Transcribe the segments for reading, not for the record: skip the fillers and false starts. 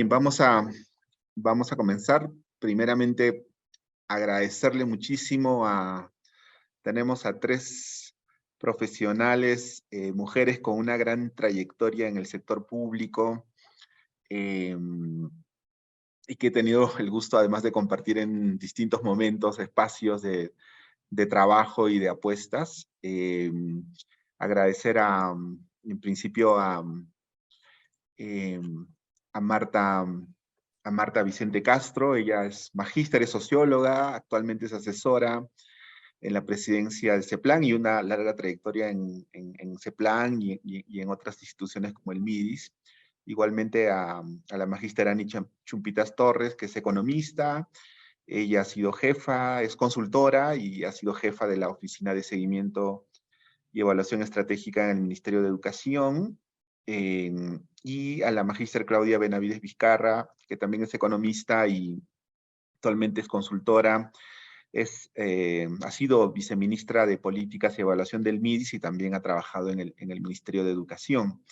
Bien, vamos a comenzar. Primeramente, agradecerle muchísimo tenemos a tres profesionales, mujeres con una gran trayectoria en el sector público, eh, y que he tenido el gusto además de compartir en distintos momentos, espacios de trabajo y de apuestas. Agradecer en principio eh, a Marta, a Marta Vicente Castro. Ella es magíster, es socióloga, actualmente es asesora en la presidencia del CEPLAN y una larga trayectoria en CEPLAN y en otras instituciones como el MIDIS. Igualmente a la magíster Ani Chumpitas Torres, que es economista. Ella ha sido jefa, es consultora y ha sido jefa de la Oficina de Seguimiento y Evaluación Estratégica en el Ministerio de Educación. Y a la magíster Claudia Benavides Vizcarra, que también es economista y actualmente es consultora. Ha sido viceministra de Políticas y Evaluación del MIDIS y también ha trabajado en el Ministerio de Educación.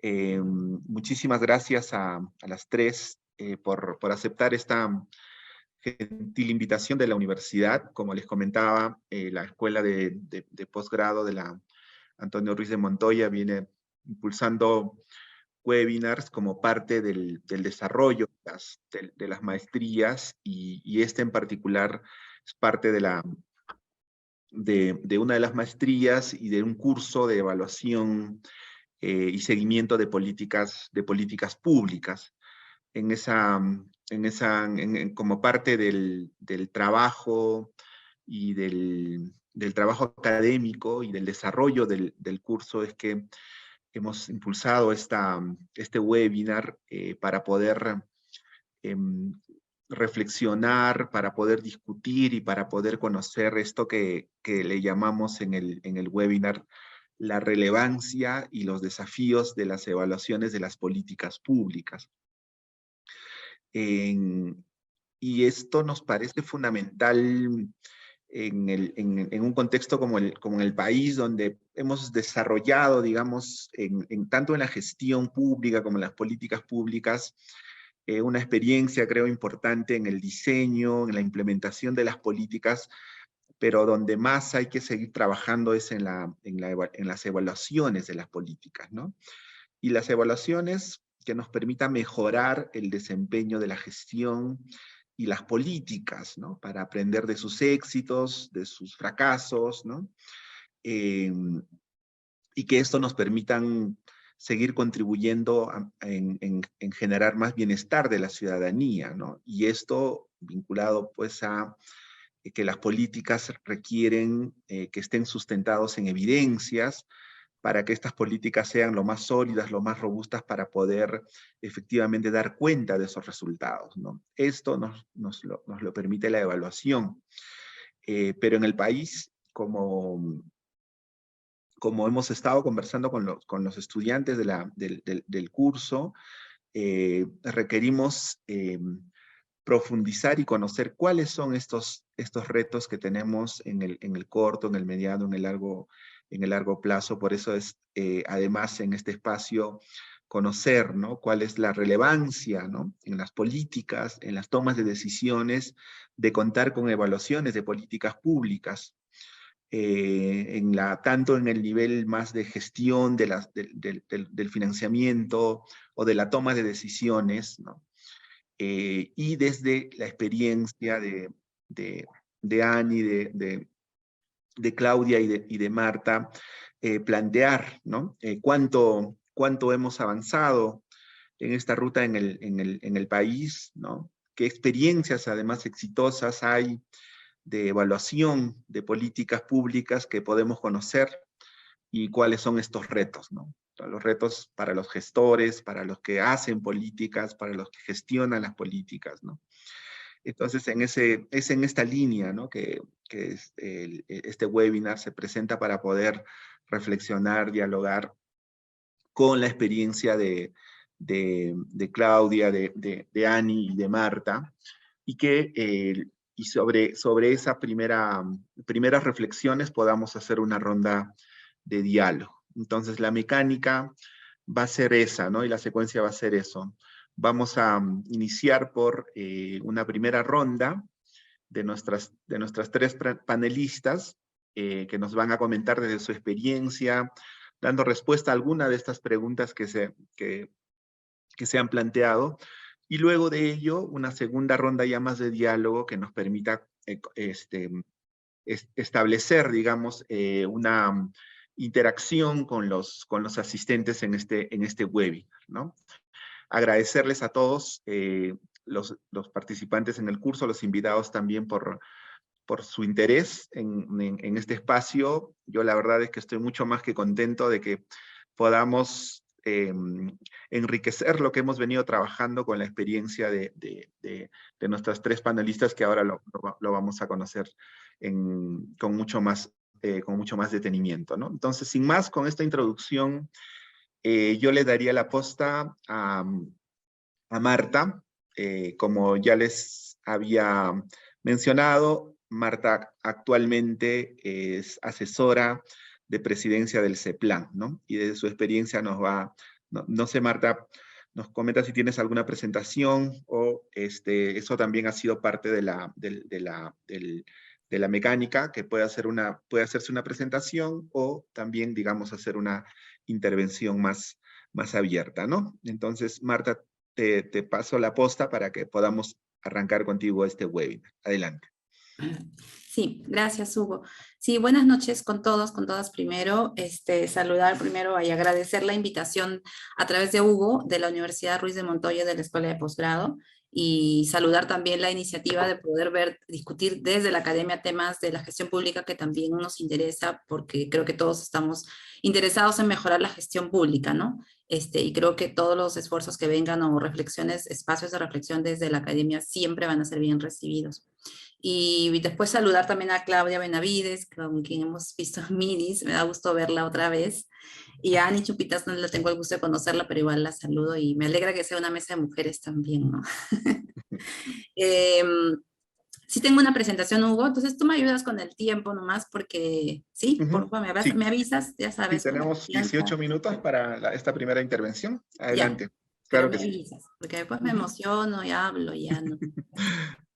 Muchísimas gracias a las tres por aceptar esta gentil invitación de la universidad. Como les comentaba, la escuela de posgrado de la Antonio Ruiz de Montoya viene impulsando webinars como parte del desarrollo de las maestrías y este en particular es parte de una de las maestrías y de un curso de evaluación y seguimiento de políticas públicas. Como parte del trabajo y del trabajo académico y del desarrollo del curso es que hemos impulsado este webinar para poder em, reflexionar, para poder discutir y para poder conocer esto que le llamamos en el webinar la relevancia y los desafíos de las evaluaciones de las políticas públicas. Y esto nos parece fundamental en un contexto como en el país, donde hemos desarrollado, digamos, tanto en la gestión pública como en las políticas públicas, una experiencia, creo, importante en el diseño, en la implementación de las políticas, pero donde más hay que seguir trabajando es en las evaluaciones de las políticas, ¿no? Y las evaluaciones que nos permitan mejorar el desempeño de la gestión y las políticas, ¿no? Para aprender de sus éxitos, de sus fracasos, ¿no? Y que esto nos permitan seguir contribuyendo en generar más bienestar de la ciudadanía, ¿no? Y esto vinculado pues a que las políticas requieren que estén sustentados en evidencias, para que estas políticas sean lo más sólidas, lo más robustas para poder efectivamente dar cuenta de esos resultados, ¿no? Esto nos lo permite la evaluación. Pero en el país, como hemos estado conversando con los estudiantes del curso, requerimos profundizar y conocer cuáles son estos retos que tenemos en el corto, en el mediano, en el largo plazo. Por eso es, además, en este espacio, conocer, ¿no? Cuál es la relevancia, ¿no? En las políticas, en las tomas de decisiones, de contar con evaluaciones de políticas públicas, tanto en el nivel más de gestión del financiamiento o de la toma de decisiones, ¿no? Y desde la experiencia de Ani, de Claudia y de Marta, plantear, ¿no? Cuánto hemos avanzado en esta ruta en el país, ¿no? Qué experiencias además exitosas hay de evaluación de políticas públicas que podemos conocer y cuáles son estos retos, ¿no? Los retos para los gestores, para los que hacen políticas, para los que gestionan las políticas, ¿no? Entonces, es en esta línea, ¿no? que este webinar se presenta para poder reflexionar, dialogar con la experiencia de Claudia, de Ani y de Marta, y sobre esas primeras reflexiones podamos hacer una ronda de diálogo. Entonces, la mecánica va a ser esa, ¿no? Y la secuencia va a ser eso. Vamos a iniciar por una primera ronda de nuestras tres panelistas que nos van a comentar desde su experiencia, dando respuesta a alguna de estas preguntas que se han planteado. Y luego de ello, una segunda ronda ya más de diálogo que nos permita establecer, digamos, una interacción con los asistentes en este webinar, ¿no? Agradecerles a todos los participantes en el curso, los invitados también por su interés en este espacio. Yo la verdad es que estoy mucho más que contento de que podamos enriquecer lo que hemos venido trabajando con la experiencia de nuestras tres panelistas, que ahora lo vamos a conocer con mucho más detenimiento, ¿no? Entonces, sin más, con esta introducción, yo le daría la posta a Marta. Como ya les había mencionado, Marta actualmente es asesora de presidencia del CEPLAN, ¿no? Y desde su experiencia no sé, Marta, nos comenta si tienes alguna presentación o eso también ha sido parte de la mecánica, que puede hacerse una presentación o también, digamos, hacer una intervención más abierta, ¿no? Entonces, Marta, te paso la posta para que podamos arrancar contigo este webinar. Adelante. Sí, gracias, Hugo. Sí, buenas noches con todos, con todas primero. Saludar primero y agradecer la invitación a través de Hugo de la Universidad Ruiz de Montoya de la Escuela de Posgrado, y saludar también la iniciativa de poder discutir desde la academia temas de la gestión pública que también nos interesa, porque creo que todos estamos interesados en mejorar la gestión pública, ¿no? Y creo que todos los esfuerzos que vengan o reflexiones, espacios de reflexión desde la academia siempre van a ser bien recibidos. Y después saludar también a Claudia Benavides, con quien hemos visto en Midis, me da gusto verla otra vez. Y a Ani Chupitas no le tengo el gusto de conocerla, pero igual la saludo y me alegra que sea una mesa de mujeres también, ¿no? Sí tengo una presentación, Hugo, entonces tú me ayudas con el tiempo nomás, porque sí, por favor, Sí, me avisas, ya sí, sabes, con la tenemos 18 confianza. minutos para esta primera intervención. Ya, Adelante. pero Claro me que sí. avisas, porque después me emociono y hablo, ya no.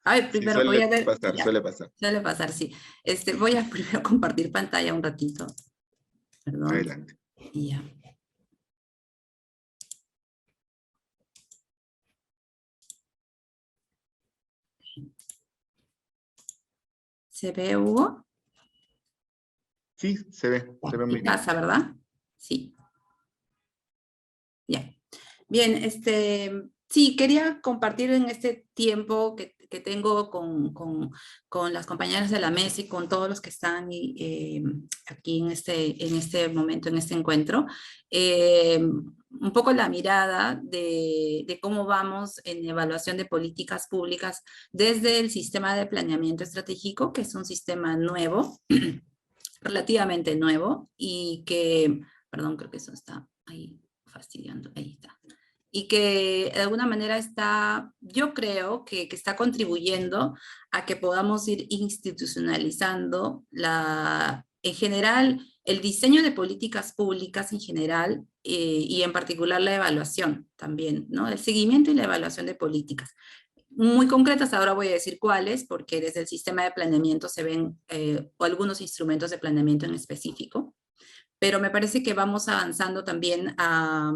A ver, Sí, primero voy suele a ver, pasar, ya, suele pasar. suele pasar, sí. Voy a primero compartir pantalla un ratito. Perdón. Adelante. Y ya. ¿Se ve, Hugo? Sí, se ve Y muy bien. pasa, ¿verdad? Sí. Ya. Bien, sí, quería compartir en este tiempo que tengo con las compañeras de la mesa y con todos los que están aquí en este momento, en este encuentro, un poco la mirada de cómo vamos en evaluación de políticas públicas desde el sistema de planeamiento estratégico, que es un sistema nuevo, relativamente nuevo, y que, perdón, creo que eso está ahí fastidiando, ahí está, y que de alguna manera está, yo creo que está contribuyendo a que podamos ir institucionalizando en general, el diseño de políticas públicas en general, y en particular la evaluación también, ¿no? El seguimiento y la evaluación de políticas. Muy concretas, ahora voy a decir cuáles, porque desde el sistema de planeamiento se ven algunos instrumentos de planeamiento en específico, pero me parece que vamos avanzando también a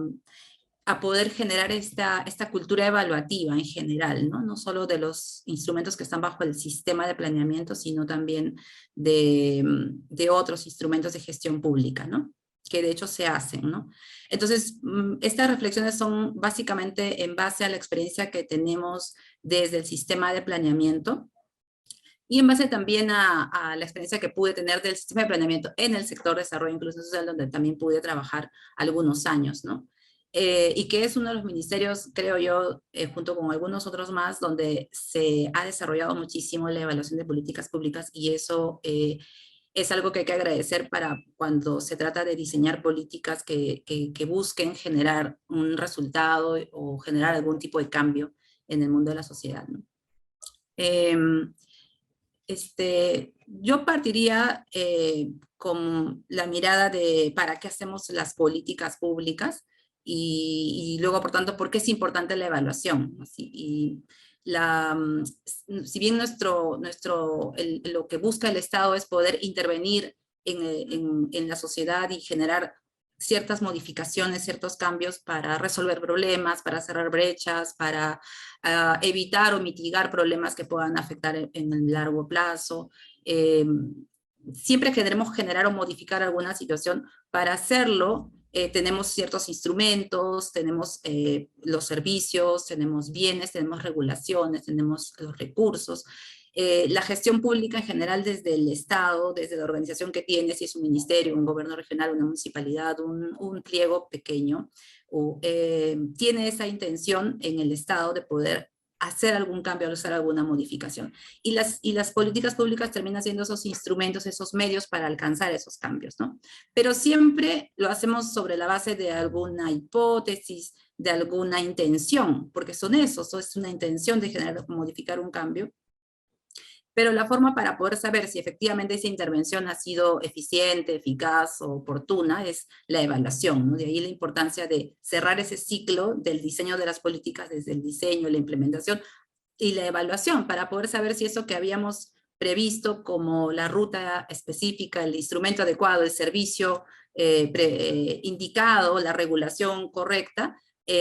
poder generar esta cultura evaluativa en general, ¿no? No solo de los instrumentos que están bajo el sistema de planeamiento, sino también de otros instrumentos de gestión pública, ¿no? Que de hecho se hacen, ¿no? Entonces, estas reflexiones son básicamente en base a la experiencia que tenemos desde el sistema de planeamiento, y en base también a la experiencia que pude tener del sistema de planeamiento en el sector de desarrollo incluso social, donde también pude trabajar algunos años, ¿no? Y que es uno de los ministerios, creo yo, junto con algunos otros más, donde se ha desarrollado muchísimo la evaluación de políticas públicas, y eso es algo que hay que agradecer para cuando se trata de diseñar políticas que busquen generar un resultado o generar algún tipo de cambio en el mundo de la sociedad, ¿no? Yo partiría con la mirada de para qué hacemos las políticas públicas, y luego, por tanto, ¿por qué es importante la evaluación? Si bien lo que busca el Estado es poder intervenir en la sociedad y generar ciertas modificaciones, ciertos cambios para resolver problemas, para cerrar brechas, para evitar o mitigar problemas que puedan afectar en el largo plazo. Siempre queremos generar o modificar alguna situación. Para hacerlo, tenemos ciertos instrumentos, tenemos los servicios, tenemos bienes, tenemos regulaciones, tenemos los recursos. La gestión pública en general desde el Estado, desde la organización que tiene, si es un ministerio, un gobierno regional, una municipalidad, un pliego pequeño, tiene esa intención en el Estado de poder hacer algún cambio, hacer alguna modificación. Y las políticas públicas terminan siendo esos instrumentos, esos medios para alcanzar esos cambios, ¿no? Pero siempre lo hacemos sobre la base de alguna hipótesis, de alguna intención, porque son esos, es una intención de generar, modificar un cambio. Pero la forma para poder saber si efectivamente esa intervención ha sido eficiente, eficaz o oportuna es la evaluación, ¿no? De ahí la importancia de cerrar ese ciclo del diseño de las políticas desde el diseño, la implementación y la evaluación para poder saber si eso que habíamos previsto como la ruta específica, el instrumento adecuado, el servicio indicado, la regulación correcta,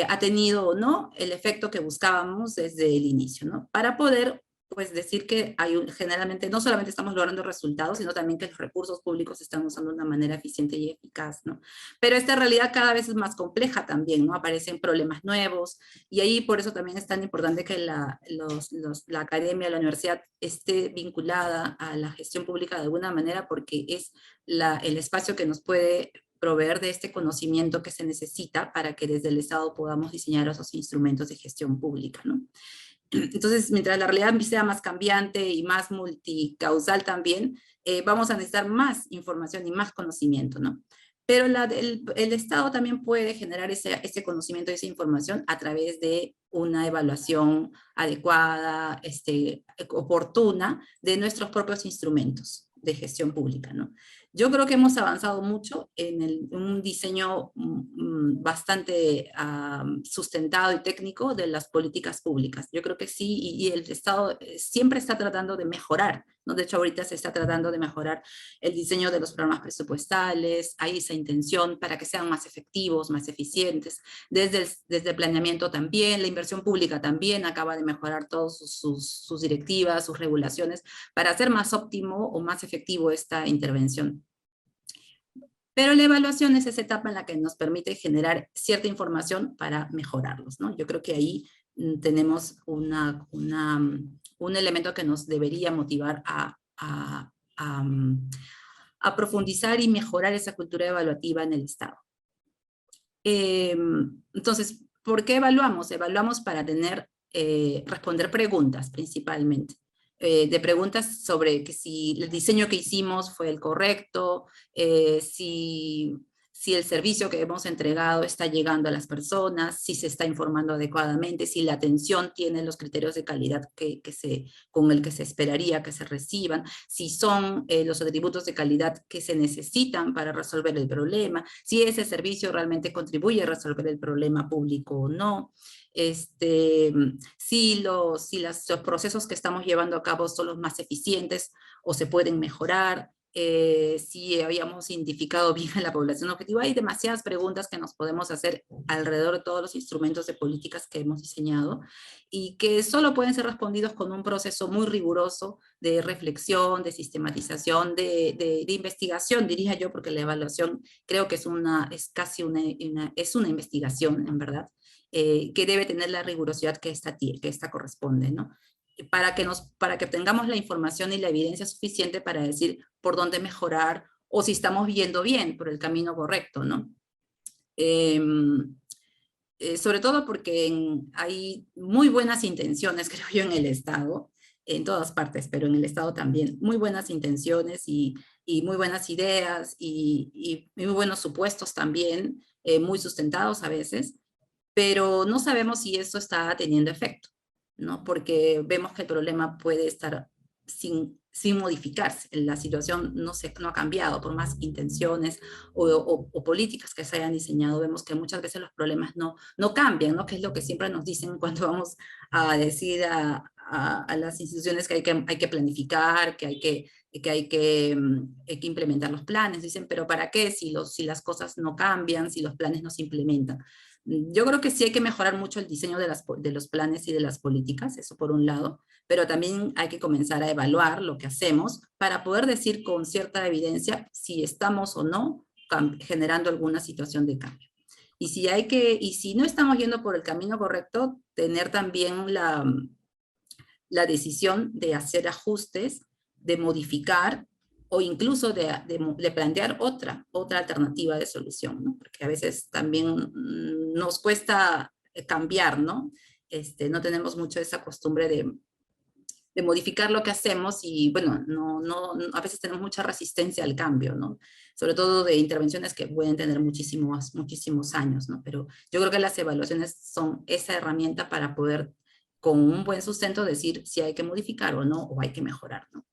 ha tenido o no el efecto que buscábamos desde el inicio, ¿no? Para poder pues decir que generalmente no solamente estamos logrando resultados, sino también que los recursos públicos se están usando de una manera eficiente y eficaz, ¿no? Pero esta realidad cada vez es más compleja también, ¿no? Aparecen problemas nuevos, y ahí por eso también es tan importante que la academia, la universidad esté vinculada a la gestión pública de alguna manera, porque es el espacio que nos puede proveer de este conocimiento que se necesita para que desde el Estado podamos diseñar esos instrumentos de gestión pública, ¿no? Entonces, mientras la realidad sea más cambiante y más multicausal también, vamos a necesitar más información y más conocimiento, ¿no? Pero el Estado también puede generar ese conocimiento y esa información a través de una evaluación adecuada, oportuna, de nuestros propios instrumentos de gestión pública, ¿no? Yo creo que hemos avanzado mucho en un diseño bastante sustentado y técnico de las políticas públicas. Yo creo que sí, y el Estado siempre está tratando de mejorar, ¿no? De hecho, ahorita se está tratando de mejorar el diseño de los programas presupuestales, hay esa intención para que sean más efectivos, más eficientes. Desde el planeamiento también, la inversión pública también acaba de mejorar todas sus directivas, sus regulaciones, para hacer más óptimo o más efectivo esta intervención. Pero la evaluación es esa etapa en la que nos permite generar cierta información para mejorarlos, ¿no? Yo creo que ahí tenemos un elemento que nos debería motivar a profundizar y mejorar esa cultura evaluativa en el Estado. Entonces, ¿por qué evaluamos? Evaluamos para responder preguntas principalmente. De preguntas sobre que si el diseño que hicimos fue el correcto, si el servicio que hemos entregado está llegando a las personas, si se está informando adecuadamente, si la atención tiene los criterios de calidad con el que se esperaría que se reciban, si son los atributos de calidad que se necesitan para resolver el problema, si ese servicio realmente contribuye a resolver el problema público o no. Si los procesos que estamos llevando a cabo son los más eficientes o se pueden mejorar, si habíamos identificado bien a la población objetiva. Hay demasiadas preguntas que nos podemos hacer alrededor de todos los instrumentos de políticas que hemos diseñado y que solo pueden ser respondidos con un proceso muy riguroso de reflexión, de sistematización, de investigación, diría yo, porque la evaluación creo que es casi una investigación, en verdad. Que debe tener la rigurosidad que esta corresponde, ¿no? Para que tengamos la información y la evidencia suficiente para decir por dónde mejorar o si estamos yendo bien por el camino correcto, ¿no? Sobre todo porque hay muy buenas intenciones, creo yo, en el Estado, en todas partes, pero en el Estado también, muy buenas intenciones y muy buenas ideas y muy buenos supuestos también, muy sustentados a veces, pero no sabemos si eso está teniendo efecto, ¿no? Porque vemos que el problema puede estar sin sin modificarse. La situación no ha cambiado, por más intenciones o políticas que se hayan diseñado, vemos que muchas veces los problemas no cambian, ¿no? Que es lo que siempre nos dicen cuando vamos a decir a las instituciones que hay que planificar, que hay que implementar los planes. Dicen, pero ¿para qué si las cosas no cambian, si los planes no se implementan? Yo creo que sí hay que mejorar mucho el diseño de los planes y de las políticas, eso por un lado, pero también hay que comenzar a evaluar lo que hacemos para poder decir con cierta evidencia si estamos o no generando alguna situación de cambio. Y si no estamos yendo por el camino correcto, tener también la decisión de hacer ajustes, de modificar o incluso de plantear otra alternativa de solución, ¿no? Porque a veces también nos cuesta cambiar, ¿no? No tenemos mucho esa costumbre de modificar lo que hacemos y, bueno, a veces tenemos mucha resistencia al cambio, ¿no? Sobre todo de intervenciones que pueden tener muchísimos años, ¿no? Pero yo creo que las evaluaciones son esa herramienta para poder, con un buen sustento, decir si hay que modificar o no, o hay que mejorar, ¿no?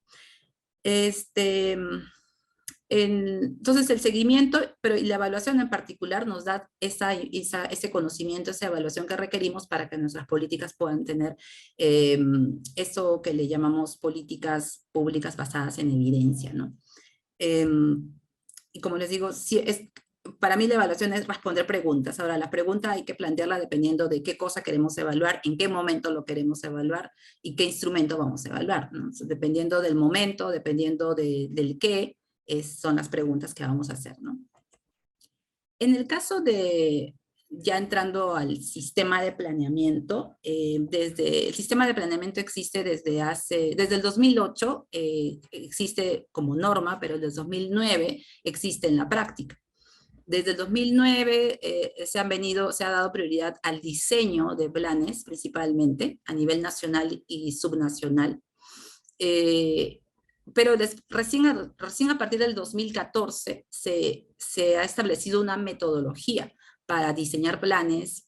Entonces el seguimiento, pero y la evaluación en particular nos da ese conocimiento, esa evaluación que requerimos para que nuestras políticas puedan tener eso que le llamamos políticas públicas basadas en evidencia, ¿no? Y como les digo, para mí la evaluación es responder preguntas. Ahora, la pregunta hay que plantearla dependiendo de qué cosa queremos evaluar, en qué momento lo queremos evaluar y qué instrumento vamos a evaluar, ¿no? Entonces, dependiendo del momento, dependiendo del qué, son las preguntas que vamos a hacer, ¿no? En el caso de, ya entrando al sistema de planeamiento, el sistema de planeamiento existe desde el 2008, existe como norma, pero desde el 2009 existe en la práctica. Desde el 2009 se ha dado prioridad al diseño de planes, principalmente, a nivel nacional y subnacional. Pero recién a partir del 2014 se ha establecido una metodología para diseñar planes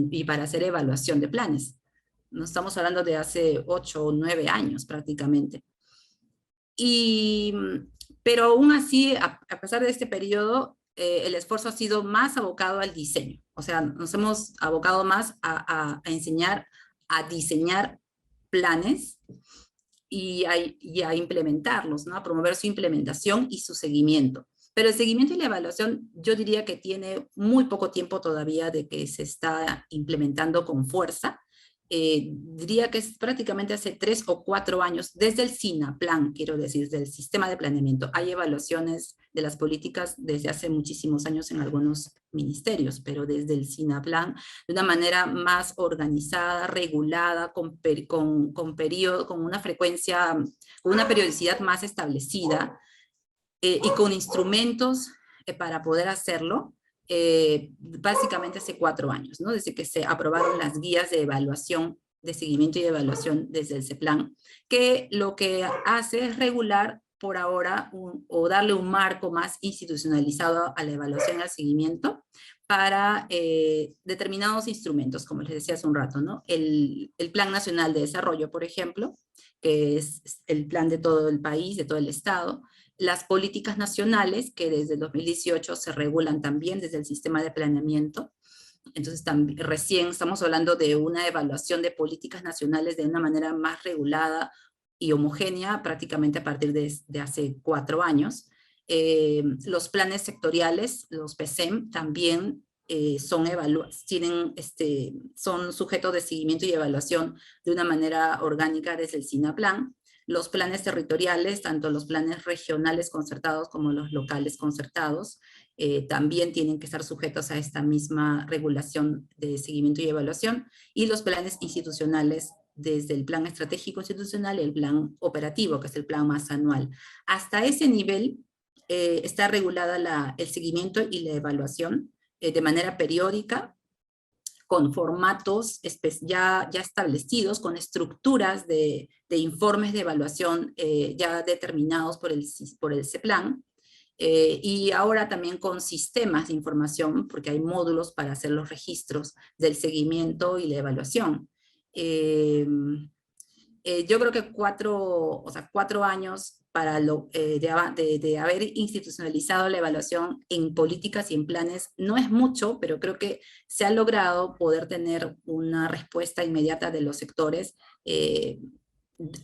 y para hacer evaluación de planes. No estamos hablando de hace 8 o 9 años prácticamente. Pero aún así, a pesar de este periodo, el esfuerzo ha sido más abocado al diseño. O sea, nos hemos abocado más a enseñar a diseñar planes y a implementarlos, ¿no? A promover su implementación y su seguimiento. Pero el seguimiento y la evaluación, yo diría que tiene muy poco tiempo todavía de que se está implementando con fuerza. Diría que es prácticamente hace 3 o 4 años, desde el SINAPLAN, quiero decir, del sistema de planeamiento. Hay evaluaciones de las políticas desde hace muchísimos años en algunos ministerios, pero desde el SINAPLAN, de una manera más organizada, regulada, con una frecuencia, con una periodicidad más establecida, y con instrumentos para poder hacerlo, básicamente hace 4 años, ¿no? Desde que se aprobaron las guías de evaluación, de seguimiento y de evaluación desde el CEPLAN, que lo que hace es regular por ahora o darle un marco más institucionalizado a la evaluación y al seguimiento para determinados instrumentos, como les decía hace un rato, ¿no? El Plan Nacional de Desarrollo, por ejemplo, que es el plan de todo el país, de todo el Estado, las políticas nacionales, que desde el 2018 se regulan también desde el sistema de planeamiento. Entonces, recién estamos hablando de una evaluación de políticas nacionales de una manera más regulada y homogénea, prácticamente a partir de hace 4 años. Los planes sectoriales, los PSEM, también son sujetos de seguimiento y evaluación de una manera orgánica desde el SINAPLAN. Los planes territoriales, tanto los planes regionales concertados como los locales concertados, también tienen que estar sujetos a esta misma regulación de seguimiento y evaluación, y los planes institucionales desde el plan estratégico institucional y el plan operativo, que es el plan más anual. Hasta ese nivel está regulada el seguimiento y la evaluación de manera periódica, con formatos ya establecidos, con estructuras de informes de evaluación ya determinados por el CEPLAN, y ahora también con sistemas de información, porque hay módulos para hacer los registros del seguimiento y la evaluación. yo creo que 4 años para de haber institucionalizado la evaluación en políticas y en planes no es mucho, pero creo que se ha logrado poder tener una respuesta inmediata de los sectores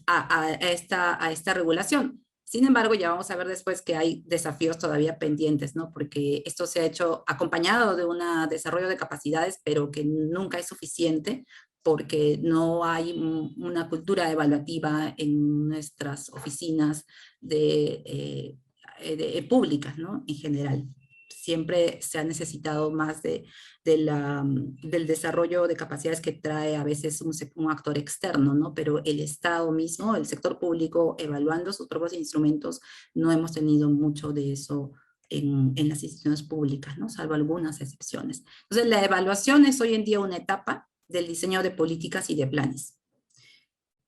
a esta regulación. Sin embargo, ya vamos a ver después que hay desafíos todavía pendientes, ¿no? Porque esto se ha hecho acompañado de un desarrollo de capacidades, pero que nunca es suficiente porque no hay una cultura evaluativa en nuestras oficinas públicas, ¿no? En general. Siempre se ha necesitado más del desarrollo de capacidades que trae a veces un actor externo, ¿no? Pero el Estado mismo, el sector público, evaluando sus propios instrumentos, no hemos tenido mucho de eso en las instituciones públicas, ¿no? Salvo algunas excepciones. Entonces, la evaluación es hoy en día una etapa del diseño de políticas y de planes.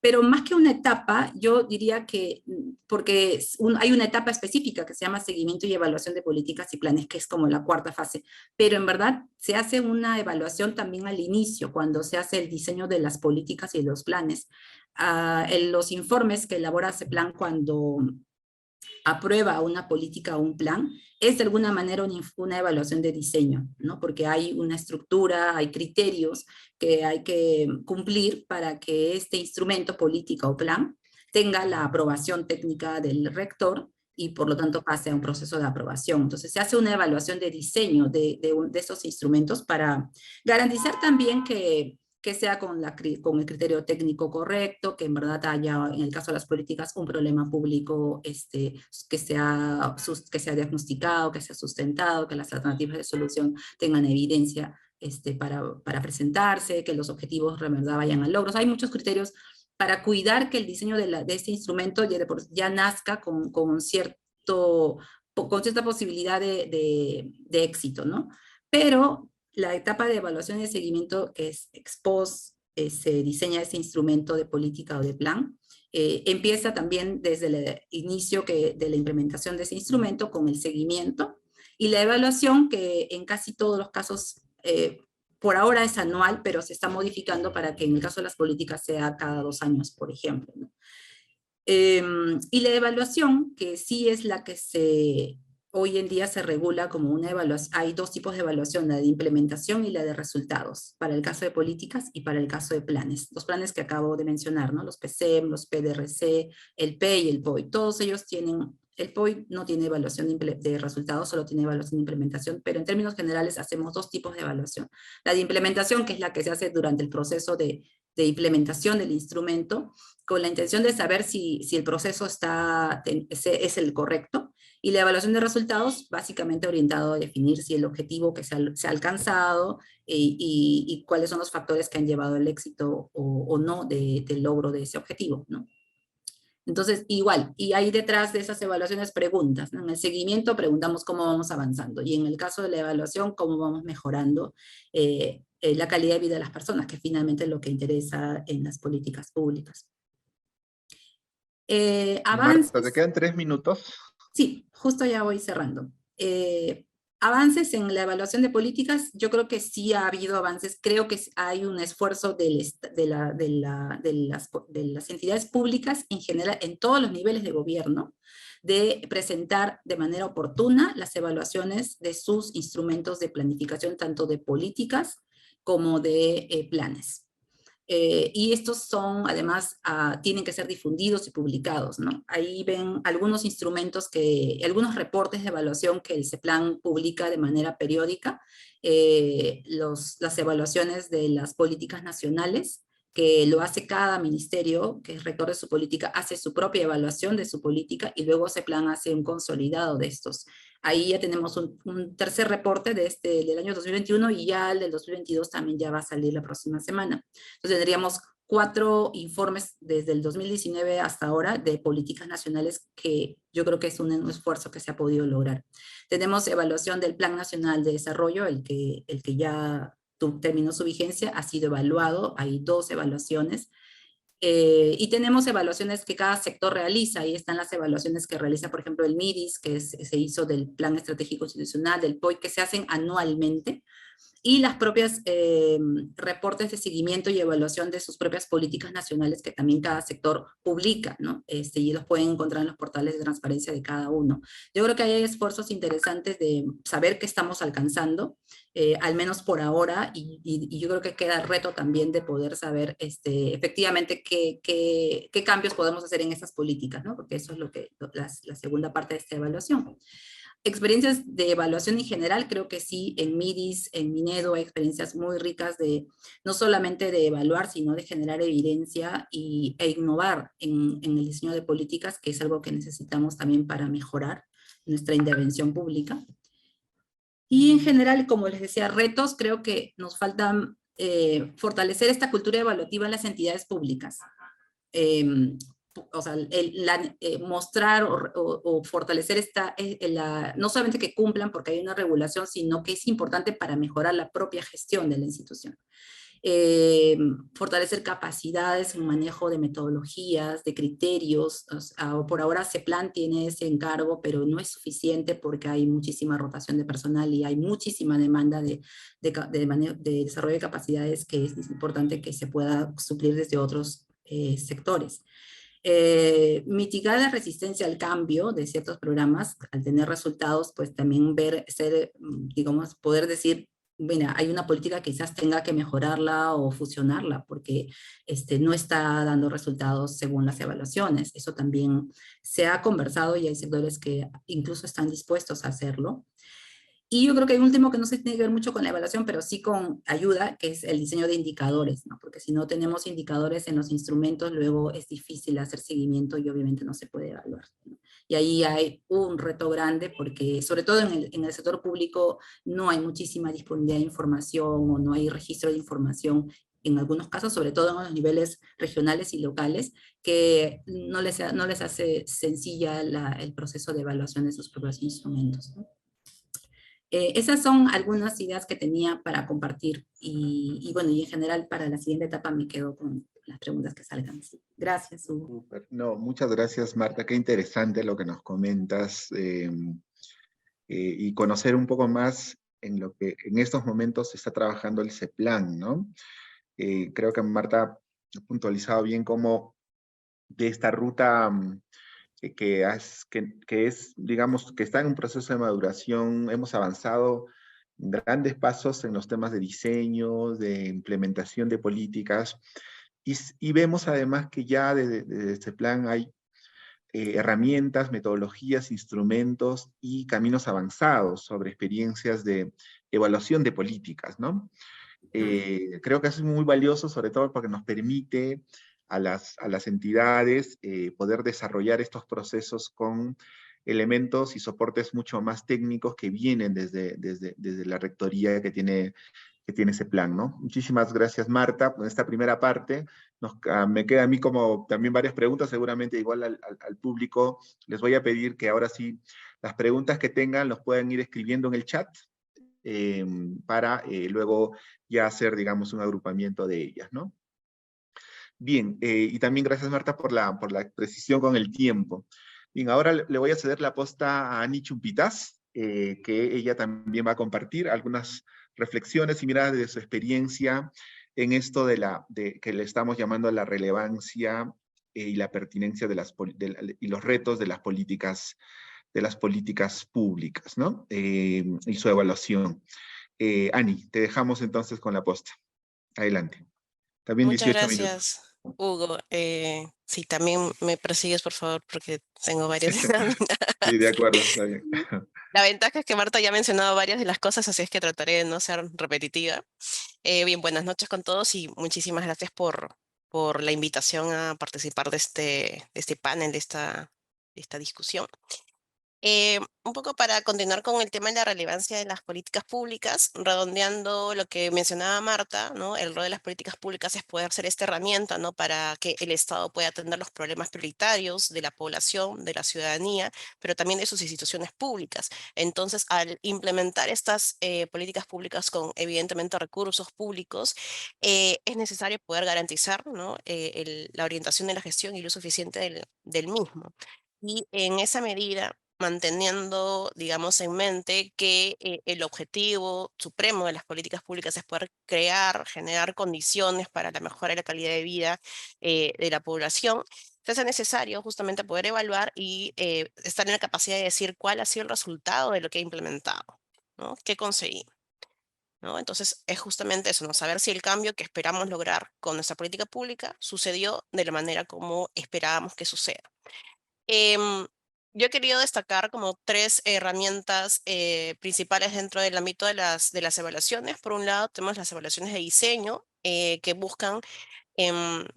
Pero más que una etapa, yo diría que, porque hay una etapa específica que se llama seguimiento y evaluación de políticas y planes, que es como la cuarta fase, pero en verdad se hace una evaluación también al inicio, cuando se hace el diseño de las políticas y los planes. En los informes que elabora ese plan cuando aprueba una política o un plan, es de alguna manera una evaluación de diseño, ¿no? Porque hay una estructura, hay criterios que hay que cumplir para que este instrumento, política o plan, tenga la aprobación técnica del rector y por lo tanto pase a un proceso de aprobación. Entonces se hace una evaluación de diseño de esos instrumentos para garantizar también que sea con el criterio técnico correcto, que en verdad haya, en el caso de las políticas, un problema público que sea diagnosticado, que sea sustentado, que las alternativas de solución tengan evidencia para presentarse, que los objetivos de verdad vayan al logro. O sea, hay muchos criterios para cuidar que el diseño de este instrumento ya nazca con cierta posibilidad de éxito, ¿no? Pero la etapa de evaluación y de seguimiento, que es ex post, se diseña ese instrumento de política o de plan, empieza también desde el inicio de la implementación de ese instrumento con el seguimiento y la evaluación, que en casi todos los casos por ahora es anual, pero se está modificando para que en el caso de las políticas sea cada 2 años, por ejemplo, ¿no? Y la evaluación, que sí es la que hoy en día se regula como una evaluación. Hay 2 tipos de evaluación, la de implementación y la de resultados, para el caso de políticas y para el caso de planes. Los planes que acabo de mencionar, ¿no? Los PCM, los PDRC, el PE y el POI, todos ellos tienen, el POI no tiene evaluación de resultados, solo tiene evaluación de implementación, pero en términos generales hacemos 2 tipos de evaluación. La de implementación, que es la que se hace durante el proceso de implementación del instrumento, con la intención de saber si el proceso es el correcto, y la evaluación de resultados básicamente orientado a definir si el objetivo que se ha alcanzado y cuáles son los factores que han llevado al éxito o no del logro de ese objetivo, ¿no? Entonces, igual, y hay detrás de esas evaluaciones preguntas, ¿no? En el seguimiento preguntamos cómo vamos avanzando, y en el caso de la evaluación, cómo vamos mejorando la calidad de vida de las personas, que finalmente es lo que interesa en las políticas públicas. Avances. Marta, ¿te quedan 3 minutos? Sí, justo ya voy cerrando. Avances en la evaluación de políticas, yo creo que sí ha habido avances. Creo que hay un esfuerzo de las entidades públicas en general, en todos los niveles de gobierno, de presentar de manera oportuna las evaluaciones de sus instrumentos de planificación, tanto de políticas como de planes. Y estos son, además, tienen que ser difundidos y publicados, ¿no? Ahí ven algunos instrumentos algunos reportes de evaluación que el CEPLAN publica de manera periódica, las evaluaciones de las políticas nacionales, que lo hace cada ministerio, que es rector de su política, hace su propia evaluación de su política y luego CEPLAN hace un consolidado de estos. Ahí ya tenemos un tercer reporte del año 2021 y ya el del 2022 también ya va a salir la próxima semana. Entonces tendríamos 4 informes desde el 2019 hasta ahora de políticas nacionales que yo creo que es un esfuerzo que se ha podido lograr. Tenemos evaluación del Plan Nacional de Desarrollo, el que ya terminó su vigencia, ha sido evaluado, hay 2 evaluaciones. Y tenemos evaluaciones que cada sector realiza, ahí están las evaluaciones que realiza, por ejemplo, el MIDIS, que se hizo del Plan Estratégico Institucional, del POI, que se hacen anualmente. y las propias reportes de seguimiento y evaluación de sus propias políticas nacionales que también cada sector publica, ¿no? Y los pueden encontrar en los portales de transparencia de cada uno. Yo creo que hay esfuerzos interesantes de saber qué estamos alcanzando, al menos por ahora, y yo creo que queda el reto también de poder saber efectivamente qué cambios podemos hacer en esas políticas, ¿no? Porque eso es lo que, la segunda parte de esta evaluación. Experiencias de evaluación en general, creo que sí, en MIDIS, en Minedo, hay experiencias muy ricas de no solamente de evaluar, sino de generar evidencia e innovar en el diseño de políticas, que es algo que necesitamos también para mejorar nuestra intervención pública. Y en general, como les decía, retos, creo que nos faltan fortalecer esta cultura evaluativa en las entidades públicas. O sea, mostrar o fortalecer no solamente que cumplan porque hay una regulación, sino que es importante para mejorar la propia gestión de la institución. Fortalecer capacidades en manejo de metodologías, de criterios. O sea, por ahora CEPLAN tiene ese encargo, pero no es suficiente porque hay muchísima rotación de personal y hay muchísima demanda de desarrollo de capacidades que es importante que se pueda suplir desde otros sectores. Mitigar la resistencia al cambio de ciertos programas, al tener resultados, pues también digamos, poder decir, mira, hay una política que quizás tenga que mejorarla o fusionarla, porque no está dando resultados según las evaluaciones. Eso también se ha conversado y hay sectores que incluso están dispuestos a hacerlo. Y yo creo que hay un último que no se tiene que ver mucho con la evaluación, pero sí con ayuda, que es el diseño de indicadores, ¿no? Porque si no tenemos indicadores en los instrumentos, luego es difícil hacer seguimiento y obviamente no se puede evaluar, ¿no? Y ahí hay un reto grande porque, sobre todo en el sector público, no hay muchísima disponibilidad de información o no hay registro de información en algunos casos, sobre todo en los niveles regionales y locales, que no les hace sencilla el proceso de evaluación de sus propios instrumentos, ¿no? Esas son algunas ideas que tenía para compartir y bueno, y en general para la siguiente etapa me quedo con las preguntas que salgan. Sí. Gracias, Hugo. Súper. No, muchas gracias, Marta. Qué interesante lo que nos comentas y conocer un poco más en lo que en estos momentos se está trabajando el CEPLAN, ¿no? Creo que Marta ha puntualizado bien cómo de esta ruta que es, digamos, que está en un proceso de maduración, hemos avanzado grandes pasos en los temas de diseño, de implementación de políticas, y vemos además que ya desde este plan hay herramientas, metodologías, instrumentos y caminos avanzados sobre experiencias de evaluación de políticas, ¿no? Creo que eso es muy valioso, sobre todo porque nos permite a las entidades poder desarrollar estos procesos con elementos y soportes mucho más técnicos que vienen desde la rectoría que tiene ese plan, ¿no? Muchísimas gracias, Marta, por esta primera parte. Me queda a mí como también varias preguntas, seguramente igual al público. Les voy a pedir que ahora sí, las preguntas que tengan los puedan ir escribiendo en el chat eh, para luego ya hacer, digamos, un agrupamiento de ellas, ¿no? Bien, y también gracias Marta por la precisión con el tiempo. Bien, ahora le voy a ceder la posta a Ani Chumpitas, que ella también va a compartir algunas reflexiones y miradas de su experiencia en esto que le estamos llamando la relevancia y la pertinencia y los retos de las políticas públicas, ¿no? Y su evaluación. Ani, te dejamos entonces con la posta. Adelante. También Muchas 18 minutos. gracias, Hugo. Sí, también me persigues, por favor, porque tengo varias. Sí, de acuerdo, está bien. La ventaja es que Marta ya ha mencionado varias de las cosas, así es que trataré de no ser repetitiva. Bien, buenas noches con todos y muchísimas gracias por la invitación a participar de este panel, de esta discusión. Un poco para continuar con el tema de la relevancia de las políticas públicas, redondeando lo que mencionaba Marta, ¿no? El rol de las políticas públicas es poder ser esta herramienta, ¿no? Para que el Estado pueda atender los problemas prioritarios de la población, de la ciudadanía, pero también de sus instituciones públicas. Entonces, al implementar estas políticas públicas con, evidentemente, recursos públicos, es necesario poder garantizar, ¿no? La orientación de la gestión y lo suficiente del mismo. Y en esa medida, manteniendo, digamos, en mente que el objetivo supremo de las políticas públicas es poder crear, generar condiciones para la mejora de la calidad de vida de la población, se hace necesario justamente poder evaluar y estar en la capacidad de decir cuál ha sido el resultado de lo que he implementado, ¿no? ¿Qué conseguí? ¿No? Entonces, es justamente eso, ¿no? Saber si el cambio que esperamos lograr con nuestra política pública sucedió de la manera como esperábamos que suceda. Em, yo he querido destacar como tres herramientas principales dentro del ámbito de las evaluaciones. Por un lado, tenemos las evaluaciones de diseño que buscan,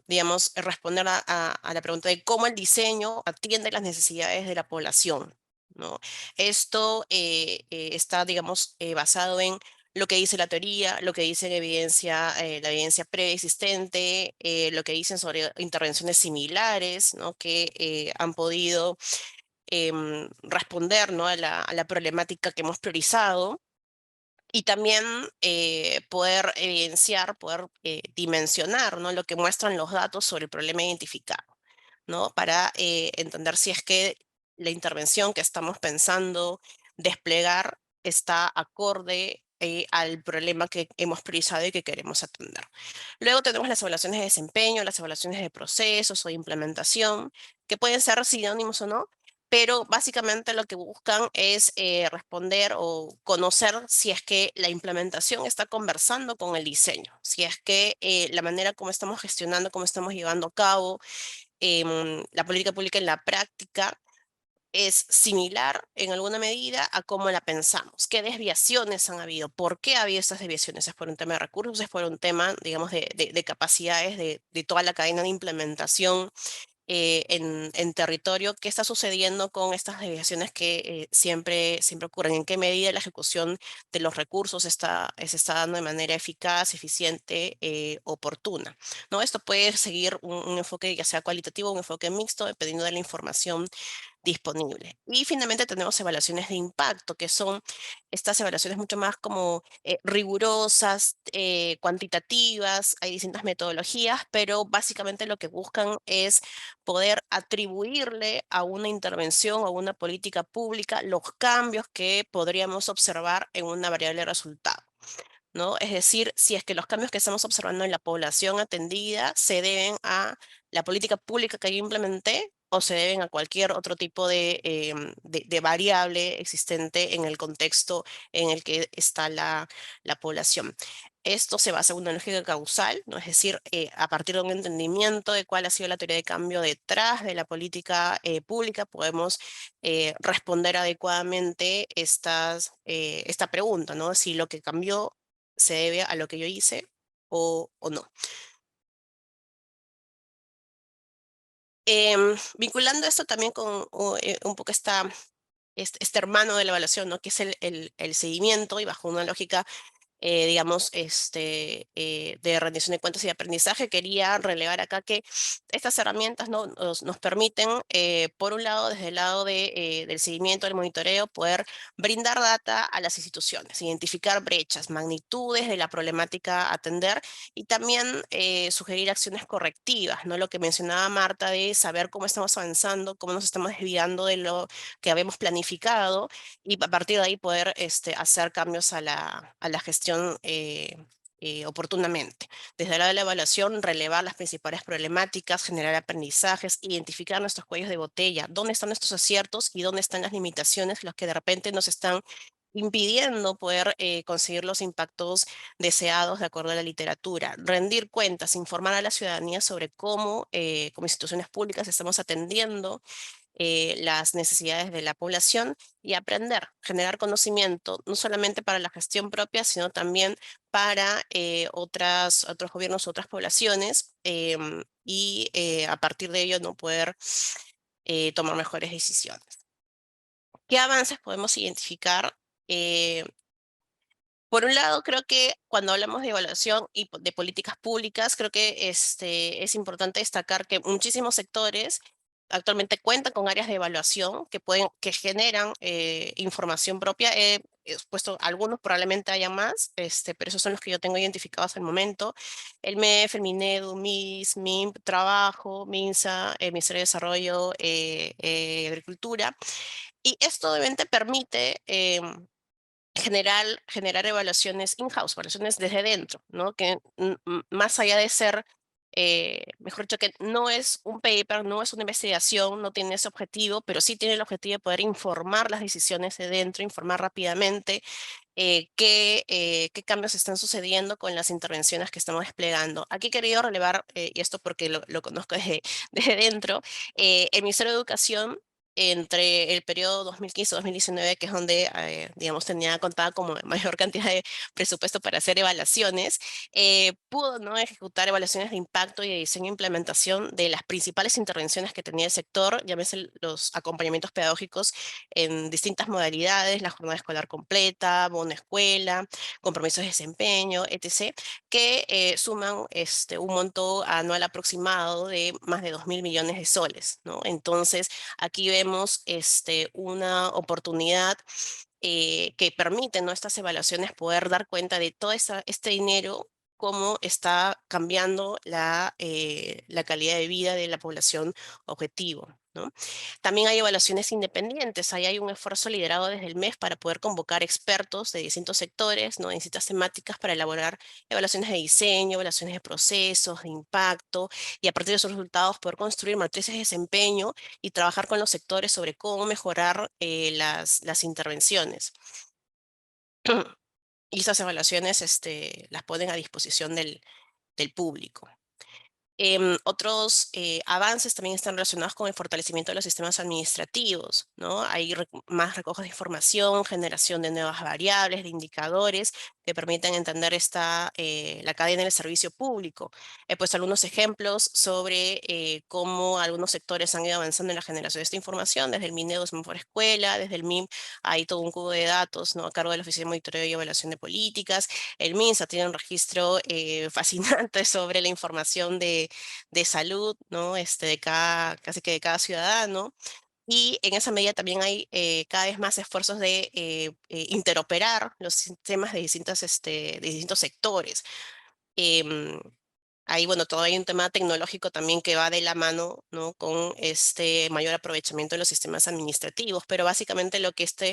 digamos, responder a la pregunta de cómo el diseño atiende las necesidades de la población, ¿no? Esto está, digamos, basado en lo que dice la teoría, lo que dice la evidencia preexistente, lo que dicen sobre intervenciones similares, ¿no? Que han podido responder, ¿no? A la problemática que hemos priorizado y también poder evidenciar, poder dimensionar, ¿no? Lo que muestran los datos sobre el problema identificado, ¿no? Para entender si es que la intervención que estamos pensando desplegar está acorde al problema que hemos priorizado y que queremos atender. Luego tenemos las evaluaciones de desempeño, las evaluaciones de procesos o de implementación, que pueden ser sinónimos o no, pero básicamente lo que buscan es responder o conocer si es que la implementación está conversando con el diseño, si es que la manera como estamos gestionando, cómo estamos llevando a cabo la política pública en la práctica es similar en alguna medida a cómo la pensamos. ¿Qué desviaciones han habido? ¿Por qué ha habido estas desviaciones? ¿Es por un tema de recursos? ¿Es por un tema, digamos, de capacidades de toda la cadena de implementación en territorio? ¿Qué está sucediendo con estas desviaciones que siempre ocurren? ¿En qué medida la ejecución de los recursos se está dando de manera eficaz, eficiente, oportuna? ¿No? Esto puede seguir un enfoque ya sea cualitativo o un enfoque mixto, dependiendo de la información disponible. Y finalmente tenemos evaluaciones de impacto, que son estas evaluaciones mucho más como rigurosas, cuantitativas, hay distintas metodologías, pero básicamente lo que buscan es poder atribuirle a una intervención o una política pública los cambios que podríamos observar en una variable de resultado, ¿no? Es decir, si es que los cambios que estamos observando en la población atendida se deben a la política pública que yo implementé o se deben a cualquier otro tipo de variable existente en el contexto en el que está la población. Esto se basa en una lógica causal, ¿no? Es decir, a partir de un entendimiento de cuál ha sido la teoría de cambio detrás de la política pública, podemos responder adecuadamente esta pregunta, ¿no? Si lo que cambió se debe a lo que yo hice o no. Vinculando esto también con un poco este hermano de la evaluación, ¿no? Que es el seguimiento y bajo una lógica digamos, de rendición de cuentas y de aprendizaje, quería relevar acá que estas herramientas, ¿no? Nos permiten, por un lado, desde el lado del seguimiento, del monitoreo, poder brindar data a las instituciones, identificar brechas, magnitudes de la problemática a atender y también sugerir acciones correctivas, ¿no? Lo que mencionaba Marta de saber cómo estamos avanzando, cómo nos estamos desviando de lo que habíamos planificado y a partir de ahí poder hacer cambios a la gestión oportunamente. Desde el lado de la evaluación, relevar las principales problemáticas, generar aprendizajes, identificar nuestros cuellos de botella, dónde están nuestros aciertos y dónde están las limitaciones, los que de repente nos están impidiendo poder conseguir los impactos deseados de acuerdo a la literatura, rendir cuentas, informar a la ciudadanía sobre cómo como instituciones públicas estamos atendiendo las necesidades de la población y aprender, generar conocimiento, no solamente para la gestión propia, sino también para otros gobiernos, otras poblaciones, y a partir de ello no poder tomar mejores decisiones. ¿Qué avances podemos identificar? Eh, por un lado, creo que cuando hablamos de evaluación y de políticas públicas, creo que es importante destacar que muchísimos sectores actualmente cuentan con áreas de evaluación que generan información propia. He expuesto algunos, probablemente haya más, pero esos son los que yo tengo identificados hasta el momento. El MEF, el MINEDU, MIS, MIMP, Trabajo, MINSA, Ministerio de Desarrollo, Agricultura. Y esto obviamente permite generar evaluaciones in-house, evaluaciones desde dentro, ¿no? Que más allá de ser, mejor dicho, que no es un paper, no es una investigación, no tiene ese objetivo, pero sí tiene el objetivo de poder informar las decisiones de dentro, informar rápidamente qué cambios están sucediendo con las intervenciones que estamos desplegando. Aquí he querido relevar, y esto porque lo conozco desde, desde dentro, el Ministerio de Educación entre el periodo 2015-2019, que es donde, digamos, contaba como mayor cantidad de presupuesto para hacer evaluaciones, pudo, ¿no?, ejecutar evaluaciones de impacto y de diseño e implementación de las principales intervenciones que tenía el sector, llámese los acompañamientos pedagógicos en distintas modalidades, la jornada escolar completa, bono escuela, compromisos de desempeño, etc., que suman un monto anual aproximado de más de 2.000 millones de soles, ¿no? Entonces, aquí vemos una oportunidad que permite, ¿no?, estas evaluaciones poder dar cuenta de todo este dinero, cómo está cambiando la calidad de vida de la población objetivo, ¿no? También hay evaluaciones independientes. Ahí hay un esfuerzo liderado desde el MEF para poder convocar expertos de distintos sectores, ¿no?, en distintas temáticas para elaborar evaluaciones de diseño, evaluaciones de procesos, de impacto, y a partir de esos resultados poder construir matrices de desempeño y trabajar con los sectores sobre cómo mejorar las intervenciones. Y esas evaluaciones las ponen a disposición del público. Otros avances también están relacionados con el fortalecimiento de los sistemas administrativos, ¿no? Hay más recojos de información, generación de nuevas variables, de indicadores que permitan entender la cadena del servicio público. He puesto algunos ejemplos sobre cómo algunos sectores han ido avanzando en la generación de esta información, desde el MINEDO, Mejor Escuela, desde el MIM, hay todo un cubo de datos, ¿no?, a cargo de la Oficina de Monitoreo y Evaluación de Políticas. El MINSA tiene un registro fascinante sobre la información de salud, ¿no? Casi que de cada ciudadano. Y en esa medida también hay cada vez más esfuerzos de interoperar los sistemas de distintos sectores. Em, Ahí, bueno, todavía hay un tema tecnológico también que va de la mano, ¿no?, con este mayor aprovechamiento de los sistemas administrativos, pero básicamente lo que esto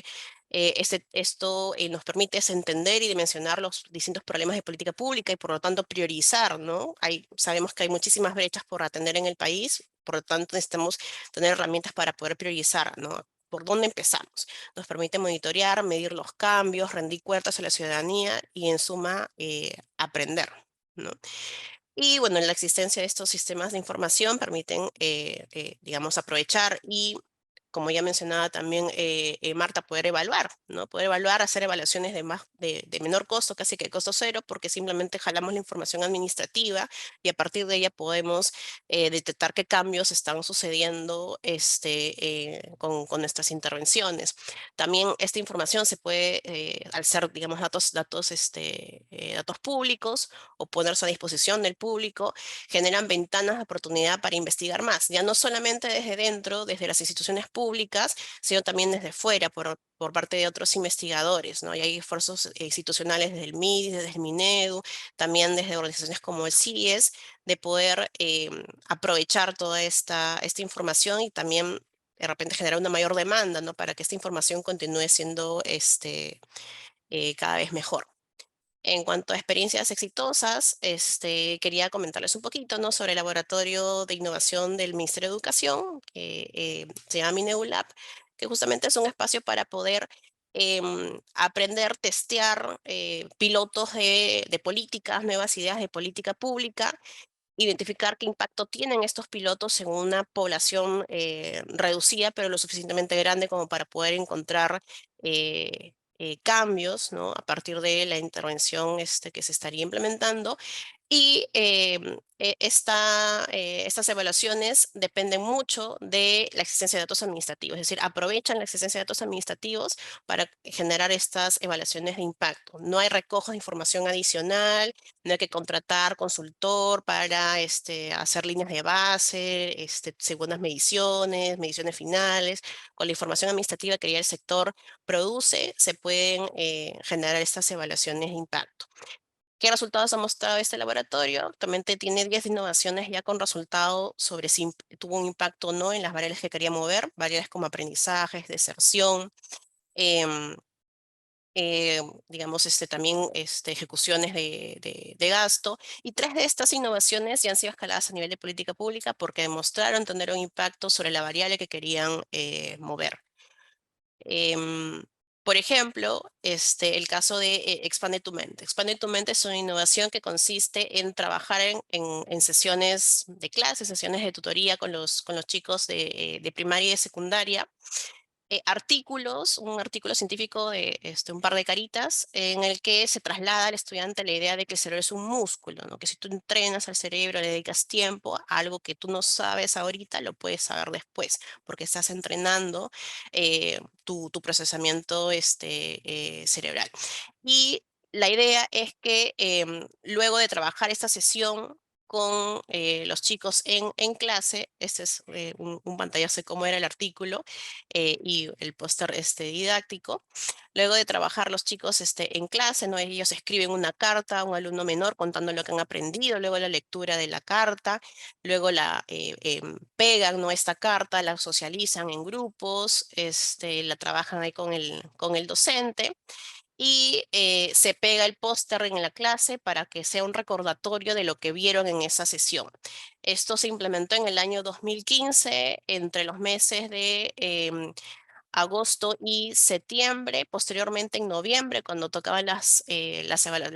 nos permite es entender y dimensionar los distintos problemas de política pública y por lo tanto priorizar, ¿no? Sabemos que hay muchísimas brechas por atender en el país, por lo tanto necesitamos tener herramientas para poder priorizar, ¿no? ¿Por dónde empezamos? Nos permite monitorear, medir los cambios, rendir cuentas a la ciudadanía y en suma aprender, ¿no? Y bueno, la existencia de estos sistemas de información permiten, digamos, aprovechar y, como ya mencionaba también Marta, poder evaluar, ¿no? Poder evaluar, hacer evaluaciones de menor costo, casi que costo cero, porque simplemente jalamos la información administrativa y a partir de ella podemos detectar qué cambios están sucediendo con nuestras intervenciones. También esta información se puede, al ser, digamos, datos públicos, o ponerse a disposición del público, generan ventanas de oportunidad para investigar más, ya no solamente desde dentro, desde las instituciones públicas, sino también desde fuera, por parte de otros investigadores, ¿no? Y hay esfuerzos institucionales desde el MIDI, desde el MINEDU, también desde organizaciones como el CIES, de poder aprovechar toda esta información y también de repente generar una mayor demanda, ¿no?, para que esta información continúe siendo cada vez mejor. En cuanto a experiencias exitosas, quería comentarles un poquito, ¿no?, sobre el Laboratorio de Innovación del Ministerio de Educación, que se llama Mineulab, que justamente es un espacio para poder aprender, testear pilotos de políticas, nuevas ideas de política pública, identificar qué impacto tienen estos pilotos en una población reducida, pero lo suficientemente grande como para poder encontrar cambios, ¿no?, a partir de la intervención que se estaría implementando. Y estas evaluaciones dependen mucho de la existencia de datos administrativos, es decir, aprovechan la existencia de datos administrativos para generar estas evaluaciones de impacto. No hay recojo de información adicional, no hay que contratar consultor para hacer líneas de base, segundas mediciones, mediciones finales. Con la información administrativa que ya el sector produce, se pueden generar estas evaluaciones de impacto. ¿Qué resultados ha mostrado este laboratorio? Actualmente tiene 10 innovaciones ya con resultado sobre si tuvo un impacto o no en las variables que quería mover, variables como aprendizajes, deserción, em, digamos, también ejecuciones de gasto. Y 3 de estas innovaciones ya han sido escaladas a nivel de política pública porque demostraron tener un impacto sobre la variable que querían mover. Em, por ejemplo, el caso de Expande tu mente. Expande tu mente es una innovación que consiste en trabajar en sesiones de clase, sesiones de tutoría con los chicos de primaria y de secundaria, artículos, un artículo científico de un par de caritas en el que se traslada al estudiante la idea de que el cerebro es un músculo, ¿no? Que si tú entrenas al cerebro, le dedicas tiempo a algo que tú no sabes ahorita, lo puedes saber después, porque estás entrenando tu procesamiento cerebral. Y la idea es que luego de trabajar esta sesión con los chicos en clase, este es un pantallazo de cómo era el artículo, y el póster didáctico. Luego de trabajar los chicos en clase, ¿no? Ellos escriben una carta a un alumno menor contando lo que han aprendido, luego la lectura de la carta, luego la pegan, ¿no? Esta carta, la socializan en grupos, la trabajan ahí con el docente y se pega el póster en la clase para que sea un recordatorio de lo que vieron en esa sesión. Esto se implementó en el año 2015 entre los meses de agosto y septiembre. Posteriormente, en noviembre, cuando tocaban la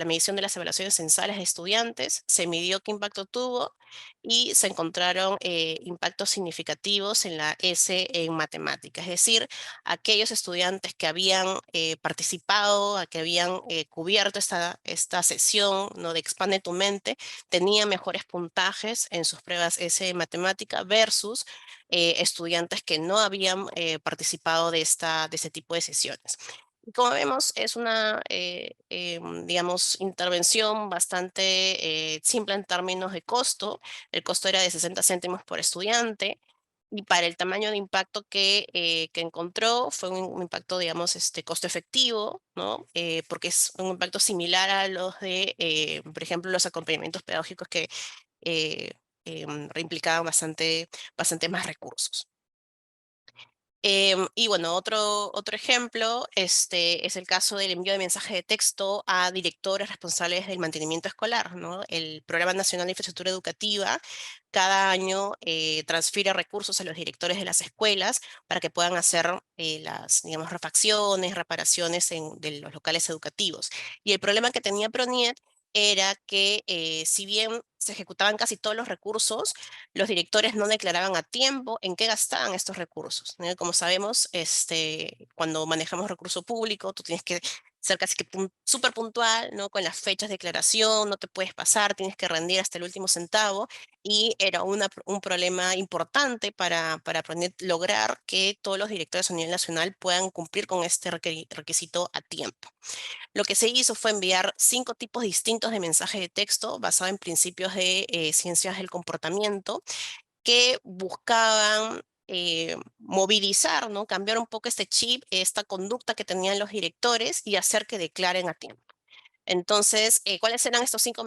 medición de las evaluaciones censales de estudiantes, se midió qué impacto tuvo y se encontraron impactos significativos en la S en matemáticas. Es decir, aquellos estudiantes que habían participado, que habían cubierto esta sesión, ¿no? de Expande tu mente, tenían mejores puntajes en sus pruebas S en matemática versus estudiantes que no habían participado de este tipo de sesiones. Y como vemos, es una, digamos, intervención bastante simple en términos de costo. El costo era de 60 céntimos por estudiante. Y para el tamaño de impacto que encontró, fue un impacto, digamos, costo efectivo, ¿no? Porque es un impacto similar a los de, por ejemplo, los acompañamientos pedagógicos que eh, implicaban bastante más recursos. Y bueno, otro ejemplo es el caso del envío de mensaje de texto a directores responsables del mantenimiento escolar, ¿no? El Programa Nacional de Infraestructura Educativa cada año transfiere recursos a los directores de las escuelas para que puedan hacer las, digamos, refacciones, reparaciones de los locales educativos. Y el problema que tenía PRONIET era que si bien se ejecutaban casi todos los recursos, los directores no declaraban a tiempo en qué gastaban estos recursos, ¿no? Como sabemos, cuando manejamos recurso público, tú tienes que ser casi que súper puntual, ¿no? Con las fechas de declaración, no te puedes pasar, tienes que rendir hasta el último centavo, y era un problema importante para lograr que todos los directores a nivel nacional puedan cumplir con este requisito a tiempo. Lo que se hizo fue enviar 5 tipos distintos de mensajes de texto basados en principios de ciencias del comportamiento que buscaban movilizar, ¿no? Cambiar un poco este chip, esta conducta que tenían los directores y hacer que declaren a tiempo. Entonces, ¿cuáles eran estos 5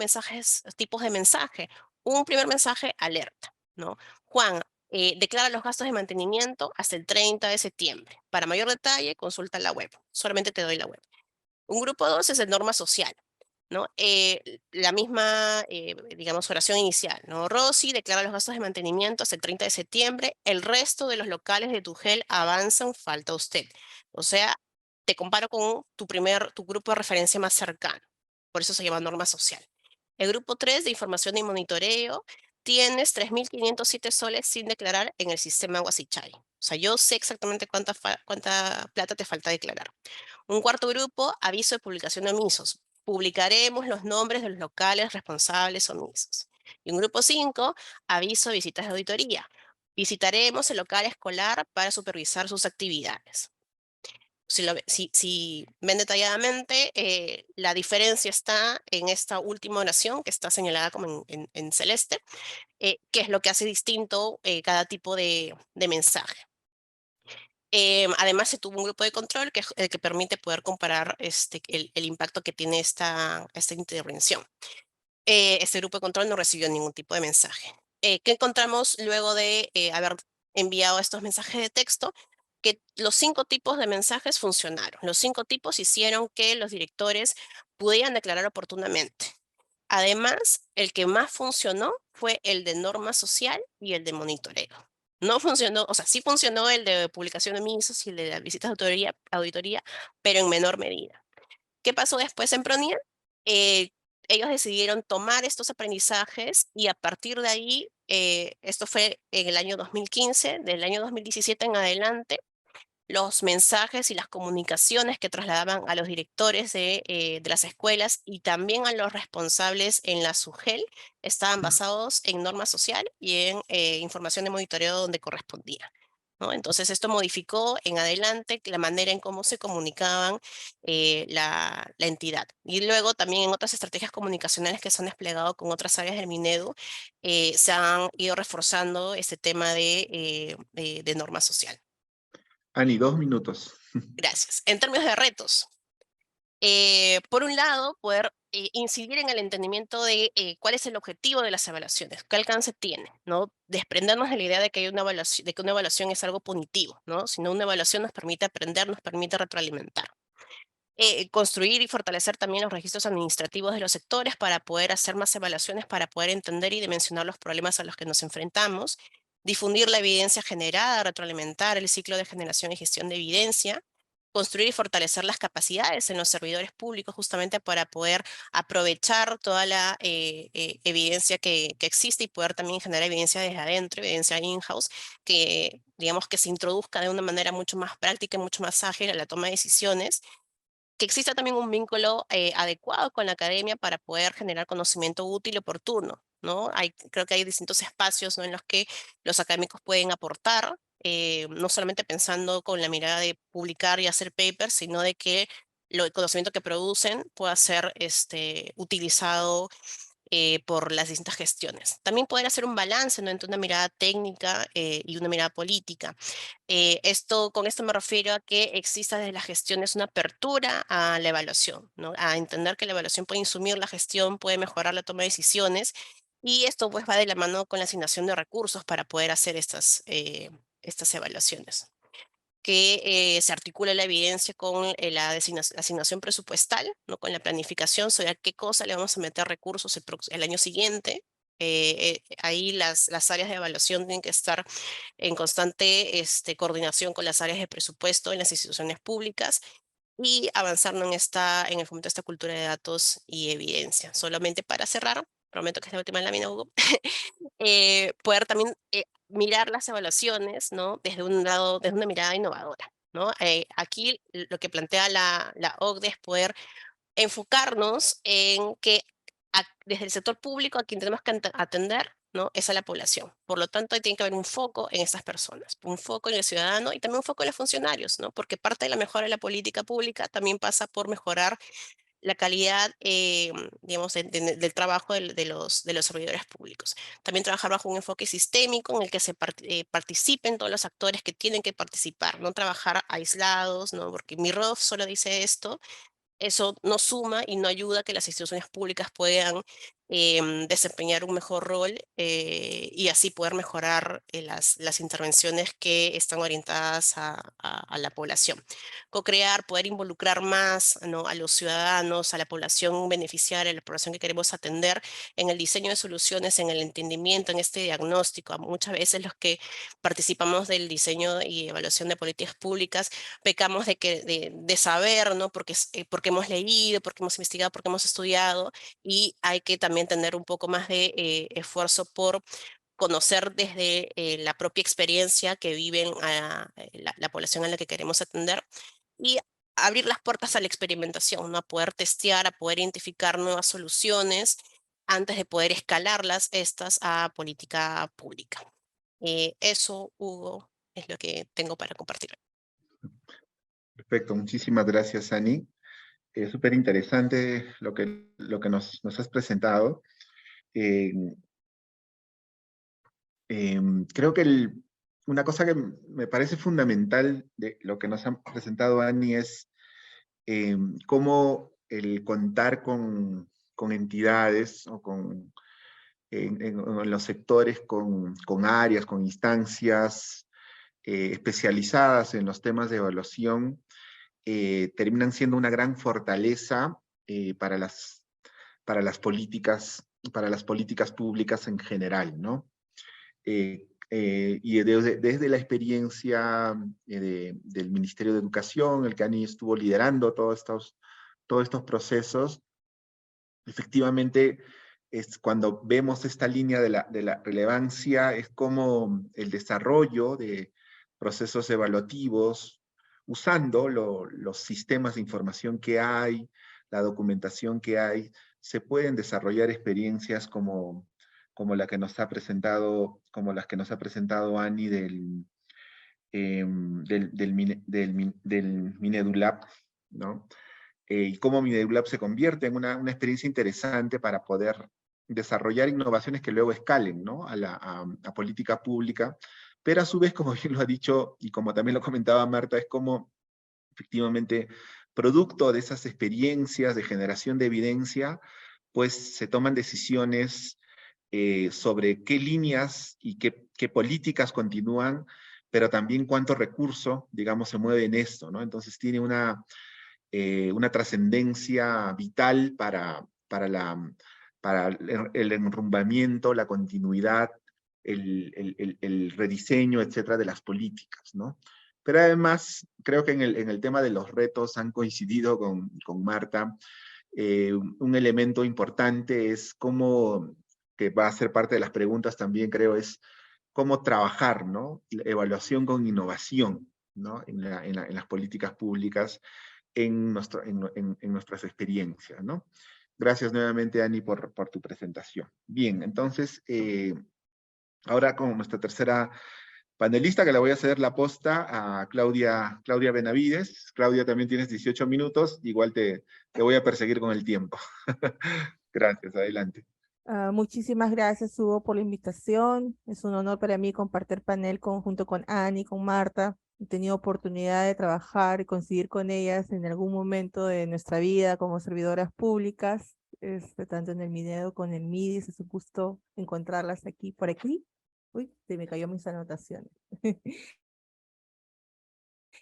tipos de mensaje? Un primer mensaje, alerta, ¿no? Juan, declara los gastos de mantenimiento hasta el 30 de septiembre. Para mayor detalle, consulta la web. Solamente te doy la web. Un grupo 2 es de norma social, ¿no? La misma, digamos, oración inicial, ¿no? Rosy declara los gastos de mantenimiento hasta el 30 de septiembre. El resto de los locales de tu gel avanzan, falta usted. O sea, te comparo con tu grupo de referencia más cercano. Por eso se llama norma social. El grupo 3 de información y monitoreo, tienes 3.507 soles sin declarar en el sistema Guasichay. O sea, yo sé exactamente cuánta plata te falta declarar. Un cuarto grupo, aviso de publicación de omisos. Publicaremos los nombres de los locales responsables omisos. Y un grupo 5, aviso de visitas de auditoría. Visitaremos el local escolar para supervisar sus actividades. Si ven detalladamente, la diferencia está en esta última oración que está señalada como en celeste, que es lo que hace distinto cada tipo de mensaje. Además, se tuvo un grupo de control que permite poder comparar el impacto que tiene esta intervención. Este grupo de control no recibió ningún tipo de mensaje. ¿Qué encontramos luego de haber enviado estos mensajes de texto? Que los 5 tipos de mensajes funcionaron. Los 5 tipos hicieron que los directores pudieran declarar oportunamente. Además, el que más funcionó fue el de norma social y el de monitoreo. No funcionó, o sea, sí funcionó el de publicación de omisos y el de las visitas de auditoría, pero en menor medida. ¿Qué pasó después en Pronia? Eh, Ellos decidieron tomar estos aprendizajes y a partir de ahí, esto fue en el año 2015, del año 2017 en adelante, los mensajes y las comunicaciones que trasladaban a los directores de las escuelas y también a los responsables en la SUGEL estaban basados en norma social y en información de monitoreo donde correspondía, ¿no? Entonces esto modificó en adelante la manera en cómo se comunicaban la entidad. Y luego también en otras estrategias comunicacionales que se han desplegado con otras áreas del Minedu, se han ido reforzando este tema de norma social. Ani, 2 minutos. Gracias. En términos de retos, por un lado, poder incidir en el entendimiento de cuál es el objetivo de las evaluaciones, qué alcance tiene, ¿no? Desprendernos de la idea de que hay una evaluación, de que una evaluación es algo punitivo, ¿no? Sino una evaluación nos permite aprender, nos permite retroalimentar. Construir y fortalecer también los registros administrativos de los sectores para poder hacer más evaluaciones, para poder entender y dimensionar los problemas a los que nos enfrentamos. Difundir la evidencia generada, retroalimentar el ciclo de generación y gestión de evidencia. Construir y fortalecer las capacidades en los servidores públicos justamente para poder aprovechar toda la evidencia que existe y poder también generar evidencia desde adentro, evidencia in-house, que digamos que se introduzca de una manera mucho más práctica y mucho más ágil a la toma de decisiones, que exista también un vínculo adecuado con la academia para poder generar conocimiento útil y oportuno, ¿no? Creo que hay distintos espacios, ¿no?, en los que los académicos pueden aportar, no solamente pensando con la mirada de publicar y hacer papers, sino de que el conocimiento que producen pueda ser utilizado por las distintas gestiones. También poder hacer un balance, ¿no?, entre una mirada técnica y una mirada política. Con esto me refiero a que exista desde las gestiones una apertura a la evaluación, ¿no? A entender que la evaluación puede insumir la gestión, puede mejorar la toma de decisiones, y esto pues va de la mano con la asignación de recursos para poder hacer estas evaluaciones. Que se articula la evidencia con la asignación presupuestal, ¿no?, con la planificación sobre a qué cosa le vamos a meter recursos el año siguiente. Ahí las áreas de evaluación tienen que estar en constante coordinación con las áreas de presupuesto en las instituciones públicas y avanzar, ¿no?, en el fomento de esta cultura de datos y evidencia. Solamente para cerrar, prometo que esta última lámina, Hugo, poder también mirar las evaluaciones, ¿no?, desde un lado, desde una mirada innovadora, ¿no? Aquí lo que plantea la OCDE es poder enfocarnos en que desde el sector público a quien tenemos que atender, ¿no?, es a la población. Por lo tanto, ahí tiene que haber un foco en estas personas, un foco en el ciudadano y también un foco en los funcionarios, ¿no? Porque parte de la mejora de la política pública también pasa por mejorar la calidad, digamos, del trabajo de los servidores públicos. También trabajar bajo un enfoque sistémico en el que participen todos los actores que tienen que participar, no trabajar aislados, ¿no? Porque mi ROF solo dice esto, eso no suma y no ayuda a que las instituciones públicas puedan desempeñar un mejor rol y así poder mejorar las intervenciones que están orientadas a la población. Co-crear, poder involucrar más, ¿no?, a los ciudadanos, a la población beneficiaria, a la población que queremos atender en el diseño de soluciones, en el entendimiento, en este diagnóstico. Muchas veces los que participamos del diseño y evaluación de políticas públicas pecamos de saber, ¿no? Porque hemos leído, porque hemos investigado, porque hemos estudiado, y hay que también tener un poco más de esfuerzo por conocer desde la propia experiencia que viven la población a la que queremos atender y abrir las puertas a la experimentación, ¿no?, a poder testear, a poder identificar nuevas soluciones antes de poder escalarlas estas a política pública. Eso, Hugo, es lo que tengo para compartir. Perfecto, muchísimas gracias, Ani. Súper interesante lo que nos has presentado. Eh, creo que una cosa que me parece fundamental de lo que nos ha presentado Annie es cómo el contar con entidades o en los sectores con áreas, con instancias especializadas en los temas de evaluación, terminan siendo una gran fortaleza para las políticas públicas en general, ¿no? Y desde la experiencia del Ministerio de Educación, el que Ani estuvo liderando todos estos procesos, efectivamente, es cuando vemos esta línea de la relevancia, es como el desarrollo de procesos evaluativos, usando los sistemas de información que hay, la documentación que hay, se pueden desarrollar experiencias como las que nos ha presentado Ani del Minedulab, ¿no? Y cómo Minedulab se convierte en una experiencia interesante para poder desarrollar innovaciones que luego escalen, ¿no? a política pública, pero a su vez, como bien lo ha dicho, y como también lo comentaba Marta, es como efectivamente, producto de esas experiencias de generación de evidencia, pues se toman decisiones sobre qué líneas y qué políticas continúan, pero también cuánto recurso, digamos, se mueve en esto, ¿no? Entonces tiene una trascendencia vital para el enrumbamiento, la continuidad, el rediseño, etcétera, de las políticas, ¿no? Pero además, creo que en el tema de los retos han coincidido con Marta. Un elemento importante es cómo, que va a ser parte de las preguntas también, creo, es cómo trabajar, ¿no? La evaluación con innovación, ¿no? En las políticas públicas, en nuestras experiencias, ¿no? Gracias nuevamente, Ani, por tu presentación. Bien, entonces, ahora con nuestra tercera panelista, que le voy a ceder la posta a Claudia Benavides. Claudia, también tienes 18 minutos, igual te voy a perseguir con el tiempo. Gracias, adelante. Muchísimas gracias, Hugo, por la invitación. Es un honor para mí compartir panel junto con Ani, con Marta. He tenido oportunidad de trabajar y coincidir con ellas en algún momento de nuestra vida como servidoras públicas, tanto en el Minedo como en el MIDIS. Es un gusto encontrarlas aquí, por aquí. Uy, se me cayó mis anotaciones.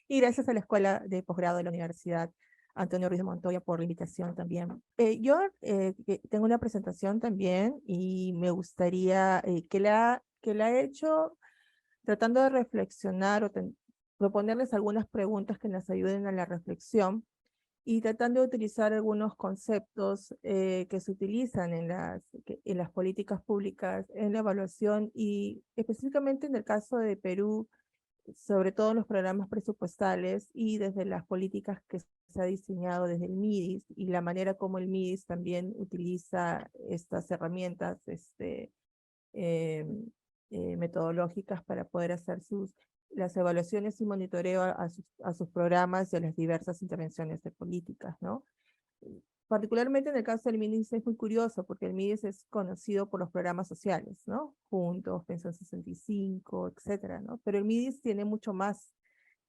Y gracias a la Escuela de Posgrado de la Universidad Antonio Ruiz de Montoya por la invitación también. Yo tengo una presentación también y me gustaría que la he hecho tratando de reflexionar o proponerles algunas preguntas que nos ayuden a la reflexión y tratando de utilizar algunos conceptos que se utilizan en las políticas públicas, en la evaluación y específicamente en el caso de Perú, sobre todo en los programas presupuestales y desde las políticas que se ha diseñado desde el MIDIS y la manera como el MIDIS también utiliza estas herramientas metodológicas para poder hacer las evaluaciones y monitoreo a sus programas y a las diversas intervenciones de políticas, ¿no? Particularmente en el caso del MIDIS es muy curioso porque el MIDIS es conocido por los programas sociales, ¿no? Juntos, Pensión 65, etcétera, ¿no? Pero el MIDIS tiene mucho más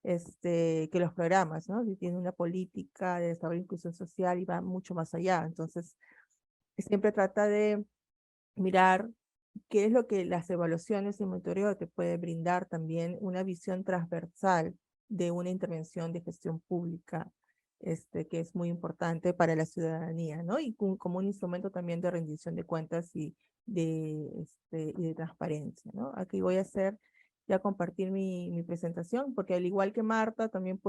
que los programas, ¿no? Y tiene una política de desarrollo e inclusión social y va mucho más allá. Entonces, siempre trata de mirar qué es lo que las evaluaciones y monitoreo te puede brindar también una visión transversal de una intervención de gestión pública, que es muy importante para la ciudadanía, ¿no? Y como un instrumento también de rendición de cuentas y de transparencia, ¿no? Aquí voy a compartir mi presentación, porque al igual que Marta, también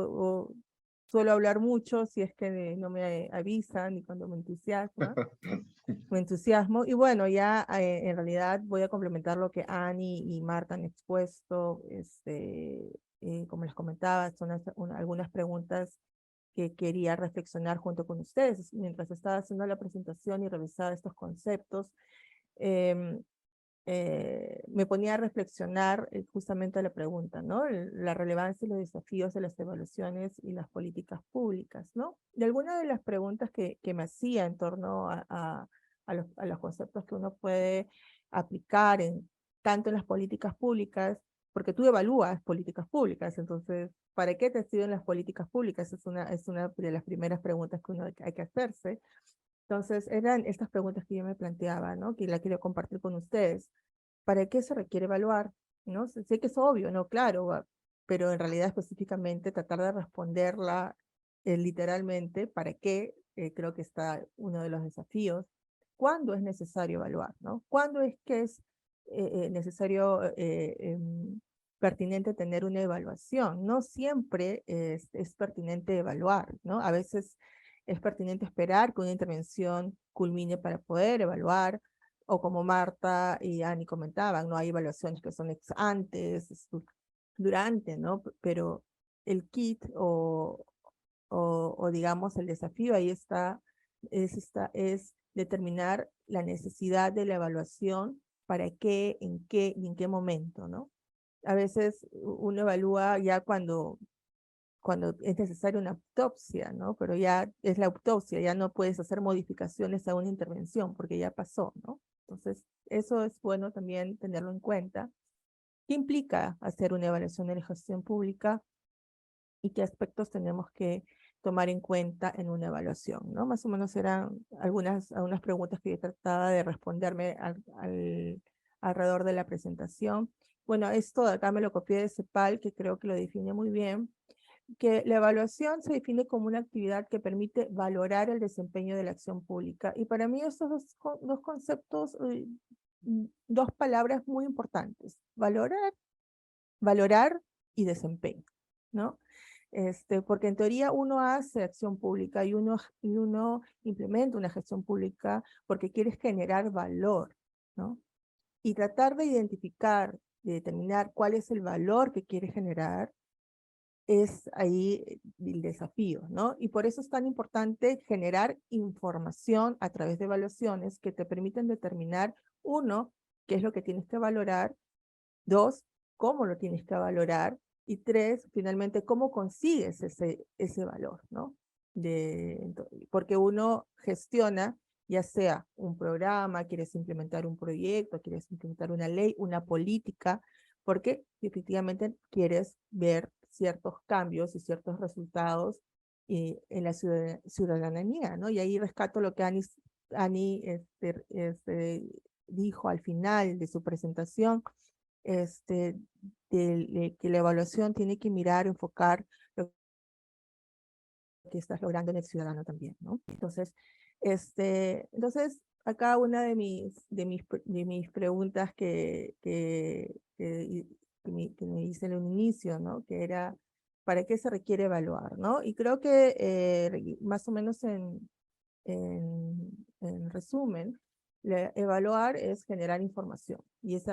suelo hablar mucho si es que no me avisan y cuando me entusiasmo. Y bueno, ya en realidad voy a complementar lo que Ani y Marta han expuesto. Como les comentaba, son algunas preguntas que quería reflexionar junto con ustedes. Mientras estaba haciendo la presentación y revisaba estos conceptos, me ponía a reflexionar justamente la pregunta, ¿no? La relevancia y los desafíos de las evaluaciones y las políticas públicas, ¿no? Y algunas de las preguntas que me hacía en torno a los conceptos que uno puede aplicar tanto en las políticas públicas porque tú evalúas políticas públicas, entonces, ¿para qué te sirven las políticas públicas? Es una de las primeras preguntas que uno hay que hacerse. Entonces, eran estas preguntas que yo me planteaba, ¿no? Que la quiero compartir con ustedes. ¿Para qué se requiere evaluar? ¿No? Sé que es obvio, ¿no? Claro, pero en realidad específicamente tratar de responderla literalmente, ¿para qué? Creo que está uno de los desafíos. ¿Cuándo es necesario evaluar, ¿no? ¿Cuándo es que es necesario, pertinente tener una evaluación? No siempre es pertinente evaluar, ¿no? A veces es pertinente esperar que una intervención culmine para poder evaluar, o como Marta y Ani comentaban, ¿no? Hay evaluaciones que son ex antes, durante, ¿no? Pero el kit o digamos el desafío ahí es determinar la necesidad de la evaluación, para qué, en qué y en qué momento, ¿no? A veces uno evalúa ya cuando es necesaria una autopsia, ¿no? Pero ya es la autopsia, ya no puedes hacer modificaciones a una intervención porque ya pasó, ¿no? Entonces, eso es bueno también tenerlo en cuenta. ¿Qué implica hacer una evaluación de la gestión pública y qué aspectos tenemos que tomar en cuenta en una evaluación, ¿no? Más o menos eran algunas preguntas que yo trataba de responderme alrededor de la presentación. Bueno, esto de acá me lo copié de CEPAL, que creo que lo define muy bien, que la evaluación se define como una actividad que permite valorar el desempeño de la acción pública. Y para mí estos dos conceptos, dos palabras muy importantes: valorar y desempeño, ¿no? Porque en teoría uno hace acción pública y uno implementa una gestión pública porque quiere generar valor, ¿no? Y tratar de identificar, de determinar cuál es el valor que quiere generar, es ahí el desafío, ¿no? Y por eso es tan importante generar información a través de evaluaciones que te permiten determinar, uno, qué es lo que tienes que valorar; dos, cómo lo tienes que valorar; y tres, finalmente, cómo consigues ese valor, ¿no? Porque uno gestiona, ya sea un programa, quieres implementar un proyecto, quieres implementar una ley, una política, porque efectivamente quieres ver ciertos cambios y ciertos resultados en la ciudadanía, ¿no? Y ahí rescato lo que Ani dijo al final de su presentación, que la evaluación tiene que mirar, enfocar lo que estás logrando en el ciudadano también, ¿no? Entonces, acá una de mis preguntas que me hice en un inicio, ¿no? Que era, ¿para qué se requiere evaluar, no? Y creo que más o menos en resumen, evaluar es generar información,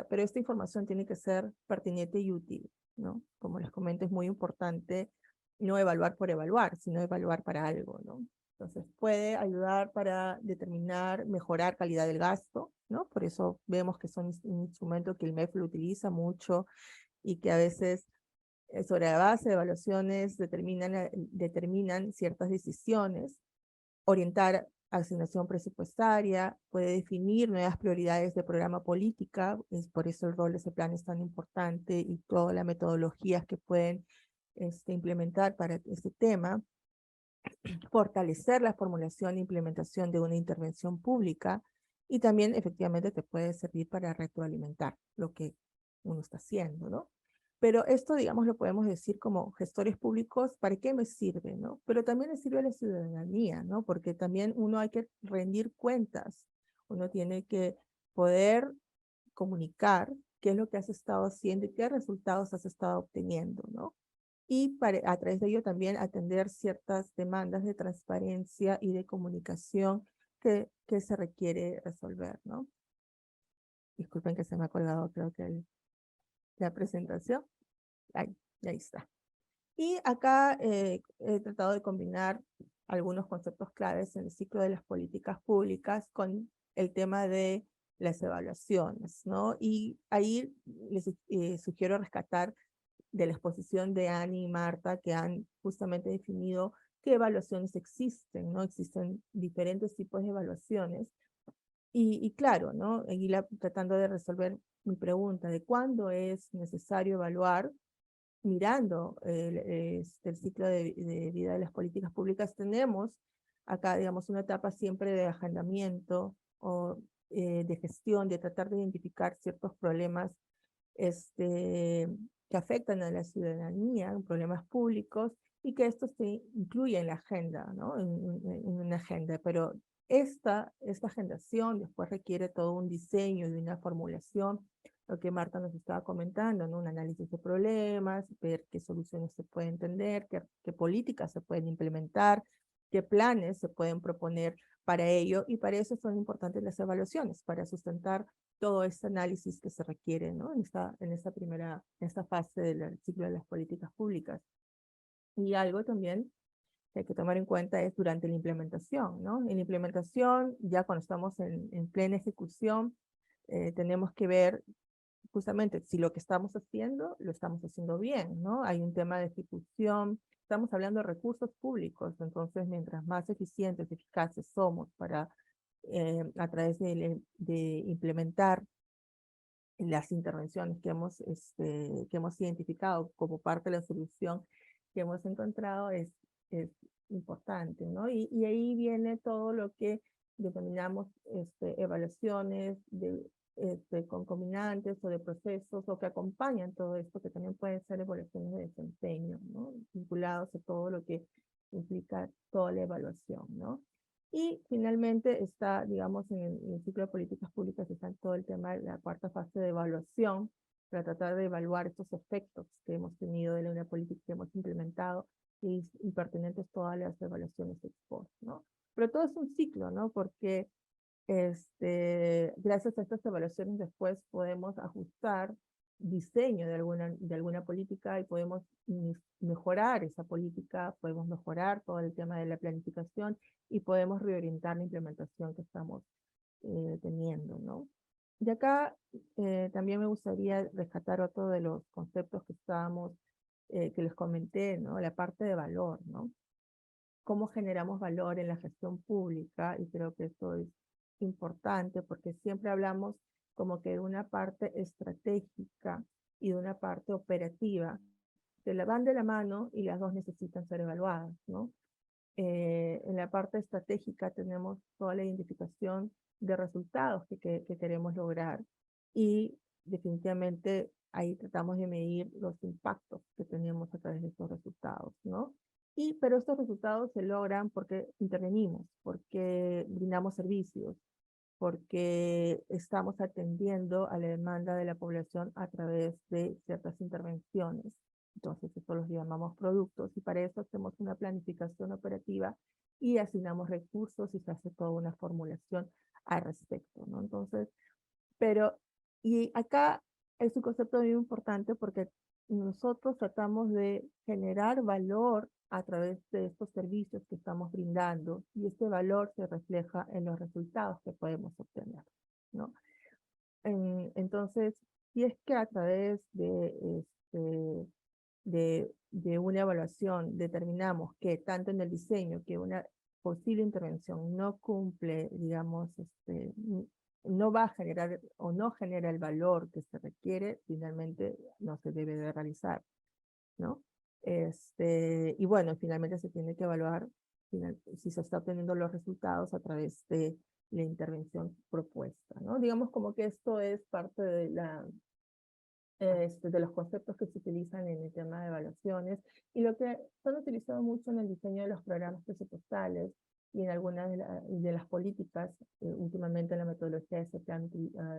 pero esta información tiene que ser pertinente y útil, ¿no? Como les comento, es muy importante no evaluar por evaluar, sino evaluar para algo, ¿no? Entonces puede ayudar para determinar, mejorar calidad del gasto, ¿no? Por eso vemos que son un instrumento que el MEF lo utiliza mucho y que a veces sobre la base de evaluaciones determinan ciertas decisiones. Orientar asignación presupuestaria, puede definir nuevas prioridades de programa política, es por eso el rol de ese plan es tan importante, y todas las metodologías que pueden implementar para este tema. Fortalecer la formulación e implementación de una intervención pública, y también efectivamente te puede servir para retroalimentar lo que uno está haciendo, ¿no? Pero esto, digamos, lo podemos decir como gestores públicos, ¿para qué me sirve, no? Pero también le sirve a la ciudadanía, ¿no? Porque también uno hay que rendir cuentas, uno tiene que poder comunicar qué es lo que has estado haciendo y qué resultados has estado obteniendo, ¿no? Y a través de ello también atender ciertas demandas de transparencia y de comunicación que se requiere resolver, ¿no? Disculpen que se me ha colgado, creo que la presentación. Ahí está. Y acá he tratado de combinar algunos conceptos claves en el ciclo de las políticas públicas con el tema de las evaluaciones, ¿no? Y ahí les sugiero rescatar de la exposición de Ani y Marta, que han justamente definido qué evaluaciones existen, ¿no? Existen diferentes tipos de evaluaciones, Y claro, ¿no? Y tratando de resolver mi pregunta de cuándo es necesario evaluar, mirando el ciclo de vida de las políticas públicas, tenemos acá, digamos, una etapa siempre de agendamiento o de gestión, de tratar de identificar ciertos problemas que afectan a la ciudadanía, problemas públicos, y que esto se incluye en la agenda, ¿no? En una agenda, pero esta agendación después requiere todo un diseño y una formulación, lo que Marta nos estaba comentando, ¿no? Un análisis de problemas, ver qué soluciones se pueden tener, qué políticas se pueden implementar, qué planes se pueden proponer para ello, y para eso son importantes las evaluaciones, para sustentar todo este análisis que se requiere, ¿no? En esta fase del ciclo de las políticas públicas. Y algo también que hay que tomar en cuenta es durante la implementación, ¿no? En la implementación, ya cuando estamos en plena ejecución, tenemos que ver justamente si lo que estamos haciendo, lo estamos haciendo bien, ¿no? Hay un tema de ejecución, estamos hablando de recursos públicos, entonces mientras más eficientes, eficaces somos para, a través de implementar las intervenciones que hemos identificado como parte de la solución que hemos encontrado es importante, ¿no? Y ahí viene todo lo que denominamos evaluaciones concomitantes o de procesos o que acompañan todo esto, que también pueden ser evaluaciones de desempeño, ¿no? Vinculados a todo lo que implica toda la evaluación, ¿no? Y finalmente está, digamos, en el ciclo de políticas públicas está en todo el tema de la cuarta fase de evaluación, para tratar de evaluar estos efectos que hemos tenido de una política que hemos implementado y pertinentes todas las evaluaciones ex post, ¿no? Pero todo es un ciclo, ¿no? Porque gracias a estas evaluaciones después podemos ajustar diseño de alguna política y podemos mejorar esa política, podemos mejorar todo el tema de la planificación y podemos reorientar la implementación que estamos teniendo, ¿no? Y acá también me gustaría rescatar otro de los conceptos que les comenté, ¿no? La parte de valor, ¿no? Cómo generamos valor en la gestión pública, y creo que esto es importante porque siempre hablamos como que de una parte estratégica y de una parte operativa, que la van de la mano y las dos necesitan ser evaluadas, ¿no? En la parte estratégica tenemos toda la identificación de resultados que queremos lograr y definitivamente ahí tratamos de medir los impactos que tenemos a través de estos resultados, ¿no? Pero estos resultados se logran porque intervenimos, porque brindamos servicios, porque estamos atendiendo a la demanda de la población a través de ciertas intervenciones. Entonces, eso los llamamos productos, y para eso hacemos una planificación operativa y asignamos recursos y se hace toda una formulación al respecto, ¿no? Entonces, y acá es un concepto muy importante porque nosotros tratamos de generar valor a través de estos servicios que estamos brindando, y este valor se refleja en los resultados que podemos obtener, ¿no? Entonces, si es que a través de una evaluación determinamos que tanto en el diseño que una posible intervención no cumple, digamos, no va a generar o no genera el valor que se requiere, finalmente no se debe de realizar, ¿no? Y bueno, finalmente se tiene que evaluar si se está obteniendo los resultados a través de la intervención propuesta, ¿no? Digamos como que esto es parte de de los conceptos que se utilizan en el tema de evaluaciones y lo que son utilizados mucho en el diseño de los programas presupuestales y en algunas de las políticas. Últimamente en la metodología de ese plan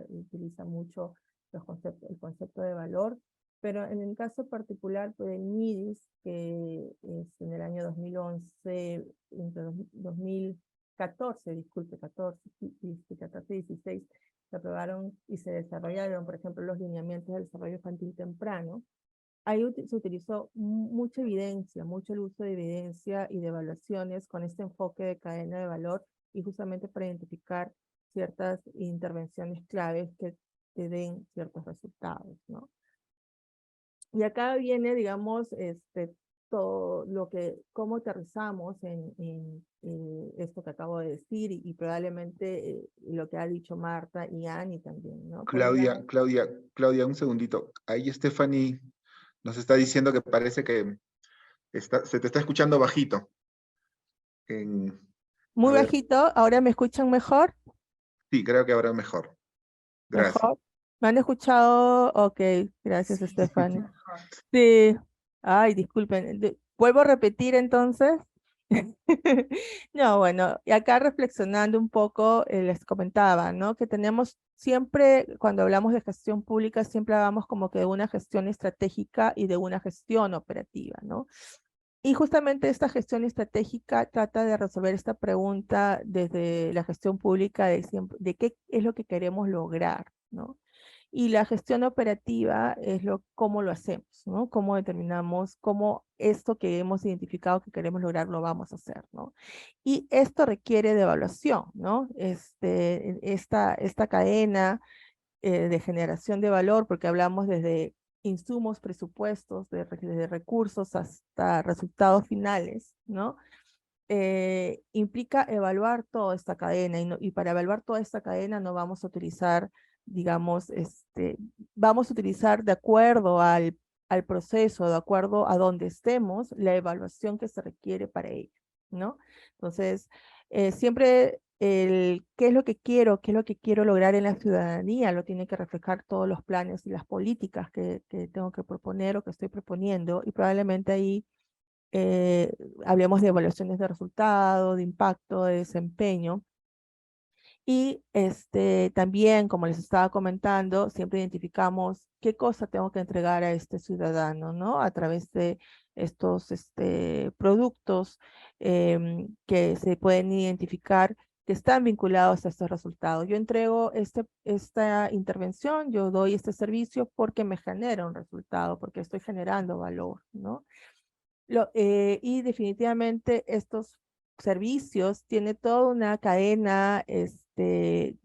utiliza mucho el concepto de valor, pero en el caso particular del MIDIS, que es en el año 2011, entre 2014, disculpe, 14 y 16, se aprobaron y se desarrollaron, por ejemplo, los lineamientos del desarrollo infantil temprano. Ahí se utilizó mucha evidencia, mucho el uso de evidencia y de evaluaciones con este enfoque de cadena de valor, y justamente para identificar ciertas intervenciones claves que te den ciertos resultados, ¿no? Y acá viene, digamos, todo cómo aterrizamos esto que acabo de decir y probablemente lo que ha dicho Marta y Annie también, ¿no? Por un lado, Claudia, un segundito. Ahí Stephanie nos está diciendo que parece que se te está escuchando bajito. A muy ver, bajito, ¿ahora me escuchan mejor? sí, creo que ahora mejor. Gracias. ¿Mejor? ¿Me han escuchado? Ok, gracias, Sí, Stephanie. mejor. Sí, ay, disculpen. ¿Vuelvo a repetir entonces? No, bueno, y acá reflexionando un poco, les comentaba, ¿no? Que tenemos siempre, cuando hablamos de gestión pública, siempre hablamos como que de una gestión estratégica y de una gestión operativa, ¿no? Y justamente esta gestión estratégica trata de resolver esta pregunta desde la gestión pública de qué es lo que queremos lograr, ¿no? Y la gestión operativa es cómo lo hacemos, ¿no? Cómo determinamos cómo esto que hemos identificado que queremos lograr lo vamos a hacer, ¿no? Y esto requiere de evaluación, ¿no? Esta cadena de generación de valor, porque hablamos desde insumos, presupuestos, desde recursos hasta resultados finales, ¿no? Implica evaluar toda esta cadena y para evaluar toda esta cadena no vamos a utilizar, digamos, vamos a utilizar de acuerdo al proceso, de acuerdo a donde estemos, la evaluación que se requiere para ello, ¿no? Entonces, siempre qué es lo que quiero lograr en la ciudadanía, lo tiene que reflejar todos los planes y las políticas que tengo que proponer o que estoy proponiendo y probablemente ahí eh, hablemos de evaluaciones de resultado, de impacto, de desempeño. Y también, como les estaba comentando, siempre identificamos qué cosa tengo que entregar a este ciudadano, ¿no? A través de estos productos que se pueden identificar que están vinculados a estos resultados. Yo entrego esta intervención, yo doy este servicio porque me genera un resultado, porque estoy generando valor, ¿no? Y definitivamente estos servicios tienen toda una cadena de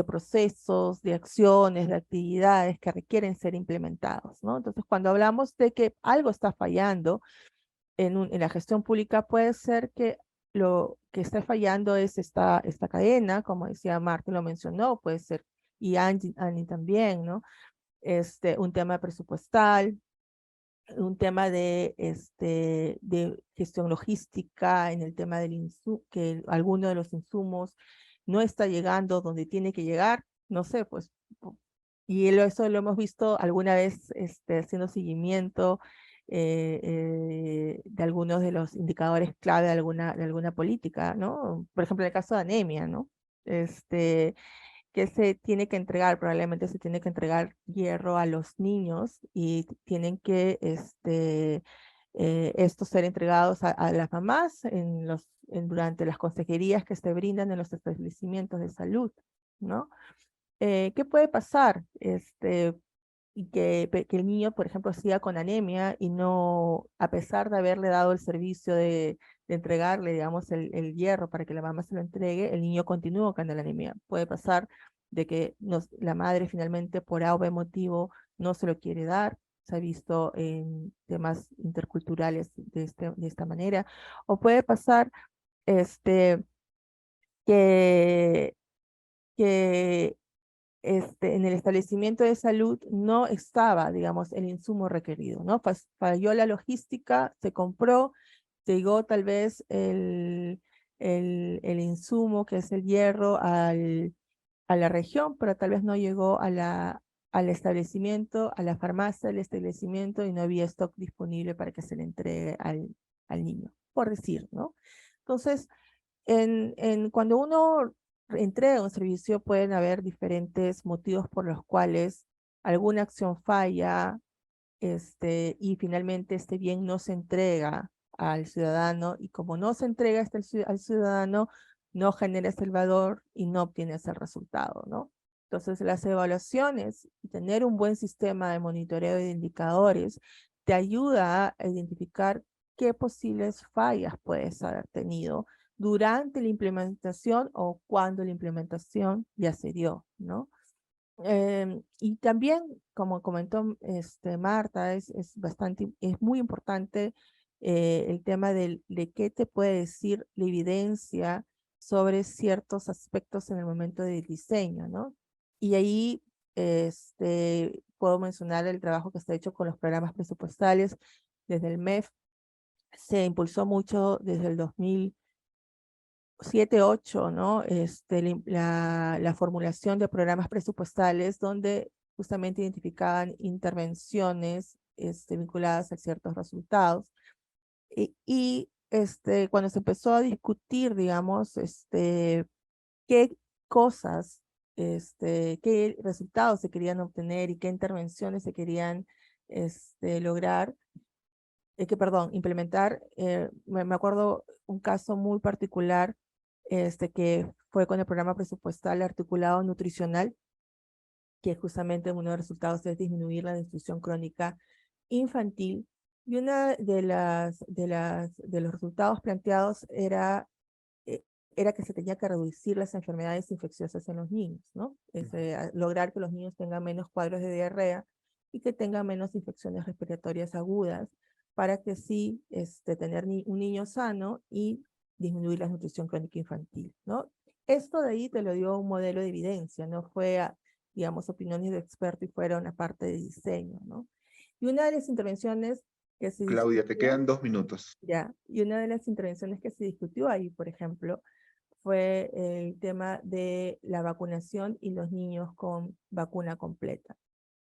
procesos, de acciones, de actividades que requieren ser implementados, ¿no? Entonces, cuando hablamos de que algo está fallando en la gestión pública, puede ser que lo que está fallando es esta cadena, como decía Marta, lo mencionó, puede ser, y Angie también, ¿no? Un tema presupuestal, un tema de gestión logística, en el tema que alguno de los insumos no está llegando donde tiene que llegar, no sé, pues, y eso lo hemos visto alguna vez haciendo seguimiento de algunos de los indicadores clave de alguna política, ¿no? Por ejemplo, en el caso de anemia, ¿no? Que se tiene que entregar, probablemente se tiene que entregar hierro a los niños y tienen que estos ser entregados a las mamás durante las consejerías que se brindan en los establecimientos de salud, ¿no? ¿Qué puede pasar? Y que el niño, por ejemplo, siga con anemia y no, a pesar de haberle dado el servicio de entregarle, digamos, el hierro para que la mamá se lo entregue, el niño continúa con la anemia. Puede pasar de que la madre finalmente por A o B motivo no se lo quiere dar. Se ha visto en temas interculturales de esta manera. O puede pasar este, que, que en el establecimiento de salud no estaba, digamos, el insumo requerido, ¿no? Falló la logística, se compró, llegó tal vez el insumo, que es el hierro, a la región, pero tal vez no llegó al establecimiento, a la farmacia del establecimiento y no había stock disponible para que se le entregue al niño, por decir, ¿no? Entonces, cuando uno entrega un servicio pueden haber diferentes motivos por los cuales alguna acción falla y finalmente este bien no se entrega al ciudadano y como no se entrega al ciudadano no generas el valor y no obtienes el resultado, ¿no? Entonces las evaluaciones y tener un buen sistema de monitoreo de indicadores te ayuda a identificar qué posibles fallas puedes haber tenido durante la implementación o cuando la implementación ya se dio, ¿no? Y también, como comentó Marta, es muy importante el tema de qué te puede decir la evidencia sobre ciertos aspectos en el momento del diseño, ¿no? Y ahí puedo mencionar el trabajo que está hecho con los programas presupuestales desde el MEF. Se impulsó mucho desde el 2007-2008, ¿no? La formulación de programas presupuestales donde justamente identificaban intervenciones vinculadas a ciertos resultados. Cuando se empezó a discutir, digamos, qué cosas, qué resultados se querían obtener y qué intervenciones se querían lograr, implementar. Me acuerdo un caso muy particular que fue con el programa presupuestal articulado nutricional, que justamente uno de los resultados es disminuir la desnutrición crónica infantil. Y una de los resultados planteados era que se tenía que reducir las enfermedades infecciosas en los niños, ¿no? Lograr que los niños tengan menos cuadros de diarrea y que tengan menos infecciones respiratorias agudas, para que sí tener un niño sano y disminuir la nutrición crónica infantil, ¿no? Esto de ahí te lo dio un modelo de evidencia, no fue, digamos, opiniones de expertos y fuera una parte de diseño, ¿no? Y una de las intervenciones que se Claudia, te discutió, quedan 2 minutos. ya, y una de las intervenciones que se discutió ahí, por ejemplo, fue el tema de la vacunación y los niños con vacuna completa.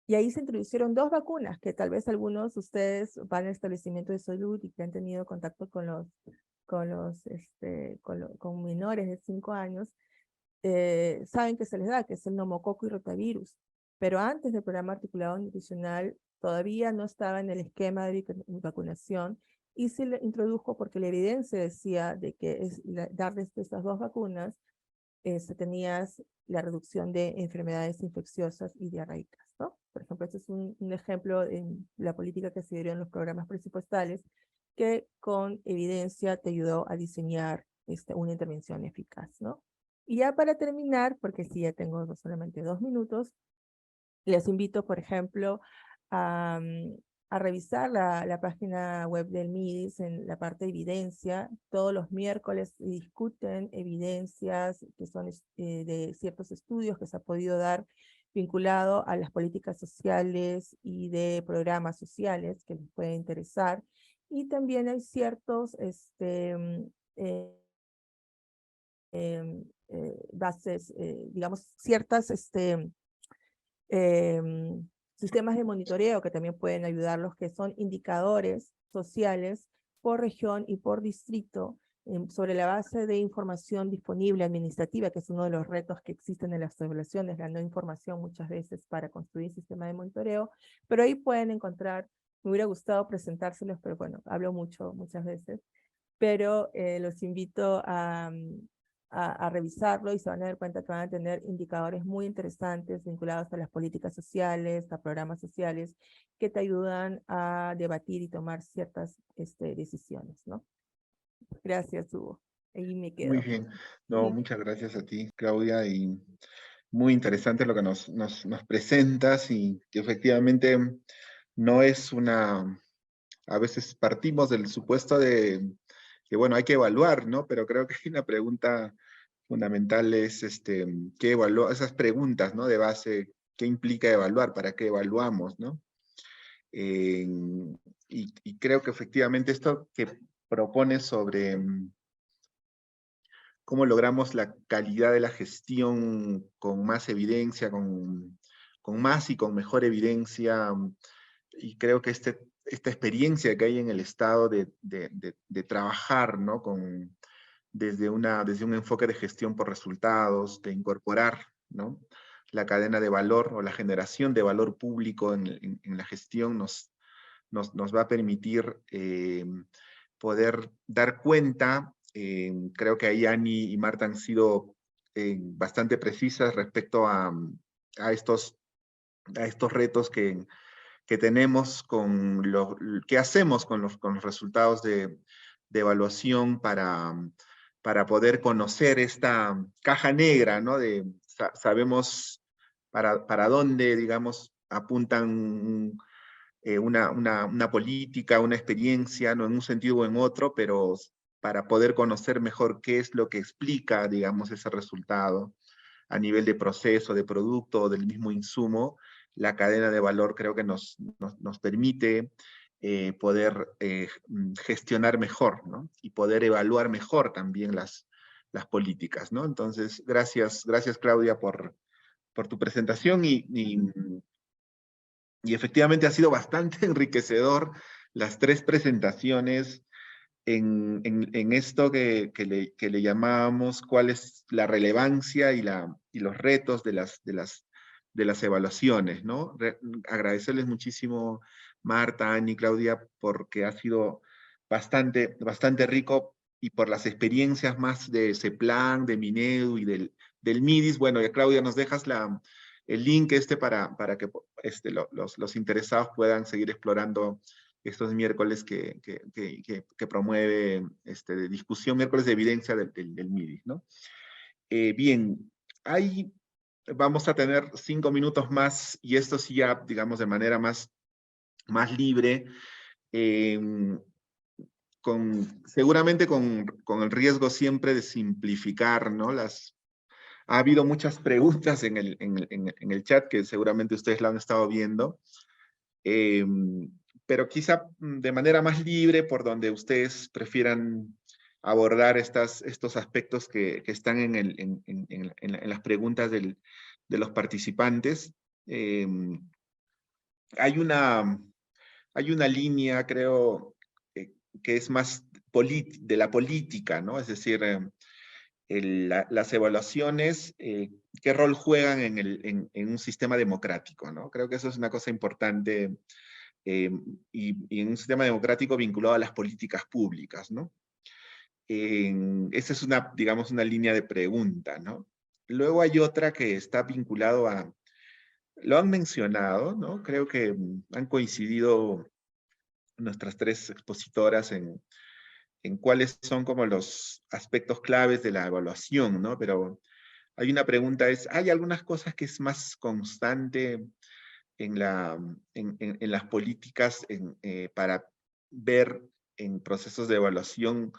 Y ahí se introducieron 2 vacunas que tal vez algunos de ustedes van al establecimiento de salud y que han tenido contacto con menores de 5 años, saben que se les da, que es el neumococo y rotavirus. Pero antes del programa articulado nutricional todavía no estaba en el esquema de vacunación, y se le introdujo porque la evidencia decía de que darles estas 2 vacunas tenías la reducción de enfermedades infecciosas y diarreicas, ¿no? Por ejemplo, este es un ejemplo en la política que se dio en los programas presupuestales, que con evidencia te ayudó a diseñar una intervención eficaz, ¿no? Y ya para terminar, porque sí, ya tengo solamente 2 minutos, les invito, por ejemplo, a revisar la página web del MIDIS en la parte de evidencia. Todos los miércoles discuten evidencias que son de ciertos estudios que se ha podido dar vinculado a las políticas sociales y de programas sociales que les puede interesar. Y también hay ciertos bases, digamos, ciertas sistemas de monitoreo que también pueden ayudarlos, que son indicadores sociales por región y por distrito, sobre la base de información disponible administrativa, que es uno de los retos que existen en las evaluaciones, la no información muchas veces para construir sistema de monitoreo, pero ahí pueden encontrar, me hubiera gustado presentárselos, pero bueno, hablo muchas veces, pero los invito a revisarlo y se van a dar cuenta que van a tener indicadores muy interesantes vinculados a las políticas sociales, a programas sociales, que te ayudan a debatir y tomar ciertas decisiones, ¿no? Gracias, Hugo. Ahí me Muy quedo. bien. No, Sí. muchas gracias a ti, Claudia, y muy interesante lo que nos presentas, y que efectivamente no es a veces partimos del supuesto de que, bueno, hay que evaluar, ¿no? Pero creo que hay una pregunta fundamental, es ¿qué esas preguntas, ¿no? De base, ¿qué implica evaluar? ¿Para qué evaluamos, no? Y creo que efectivamente esto que propone sobre cómo logramos la calidad de la gestión con más evidencia, con más y con mejor evidencia, y creo que esta experiencia que hay en el Estado de trabajar, ¿no? Desde un enfoque de gestión por resultados, de incorporar, ¿no? La cadena de valor o la generación de valor público en la gestión nos va a permitir poder dar cuenta. Creo que ahí Ani y Marta han sido bastante precisas respecto a estos retos que tenemos qué hacemos con los resultados de evaluación para poder conocer esta caja negra, ¿no? Sabemos para dónde, digamos, apuntan una política, una experiencia, no en un sentido o en otro, pero para poder conocer mejor qué es lo que explica, digamos, ese resultado a nivel de proceso, de producto o del mismo insumo. La cadena de valor creo que nos permite poder gestionar mejor, ¿no? Y poder evaluar mejor también las políticas, ¿no? Entonces, gracias Claudia por tu presentación y efectivamente ha sido bastante enriquecedor las 3 presentaciones en esto que le llamábamos cuál es la relevancia y los retos de las evaluaciones, ¿no? Agradecerles muchísimo, Marta, Ani, Claudia, porque ha sido bastante rico y por las experiencias más de CEPLAN, de Minedu y del MIDIS. Bueno, ya Claudia, nos dejas el link para que los interesados puedan seguir explorando estos miércoles que promueve de discusión, miércoles de evidencia del MIDIS, ¿no? Bien, ahí vamos a tener 5 minutos más, y esto sí ya, digamos, de manera más libre, seguramente con el riesgo siempre de simplificar, ¿no? Ha habido muchas preguntas en el chat, que seguramente ustedes lo han estado viendo, pero quizá de manera más libre, por donde ustedes prefieran abordar estos aspectos que están en las preguntas de los participantes. Hay una línea, creo, que es más de la política, ¿no? Es decir, las evaluaciones, qué rol juegan en un sistema democrático, ¿no? Creo que eso es una cosa importante, y en un sistema democrático vinculado a las políticas públicas, ¿no? Esa es digamos, una línea de pregunta, ¿no? Luego hay otra que está vinculado lo han mencionado, ¿no? Creo que han coincidido nuestras 3 expositoras en cuáles son como los aspectos claves de la evaluación, ¿no? Pero hay una pregunta, ¿hay algunas cosas que es más constante en las políticas para ver en procesos de evaluación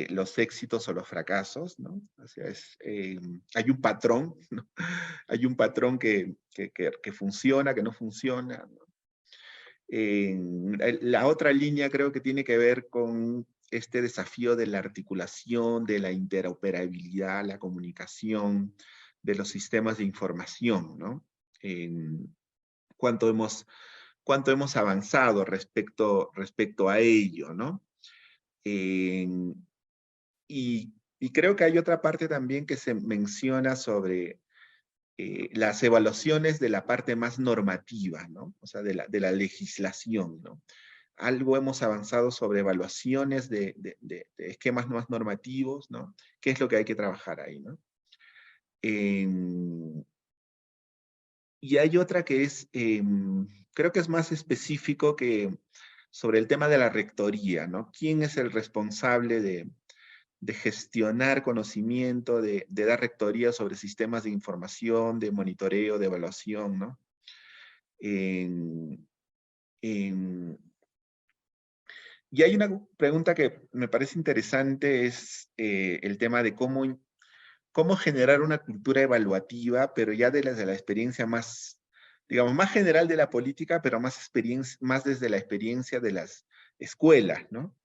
los éxitos o los fracasos, ¿no? O sea, hay un patrón, ¿no? Hay un patrón que funciona, que no funciona, ¿no? La otra línea creo que tiene que ver con este desafío de la articulación, de la interoperabilidad, la comunicación, de los sistemas de información, ¿no? Cuánto hemos avanzado respecto a ello, ¿no? Y creo que hay otra parte también que se menciona sobre las evaluaciones de la parte más normativa, ¿no? O sea, de la legislación, ¿no? Algo hemos avanzado sobre evaluaciones de esquemas más normativos, ¿no? ¿Qué es lo que hay que trabajar ahí, ¿no? Y hay otra que creo que es más específico sobre el tema de la rectoría, ¿no? ¿Quién es el responsable de gestionar conocimiento, de dar rectoría sobre sistemas de información, de monitoreo, de evaluación, ¿no? Y hay una pregunta que me parece interesante, es el tema de cómo generar una cultura evaluativa, pero ya de la experiencia más, digamos, más general de la política, pero más desde la experiencia de las escuelas, ¿no?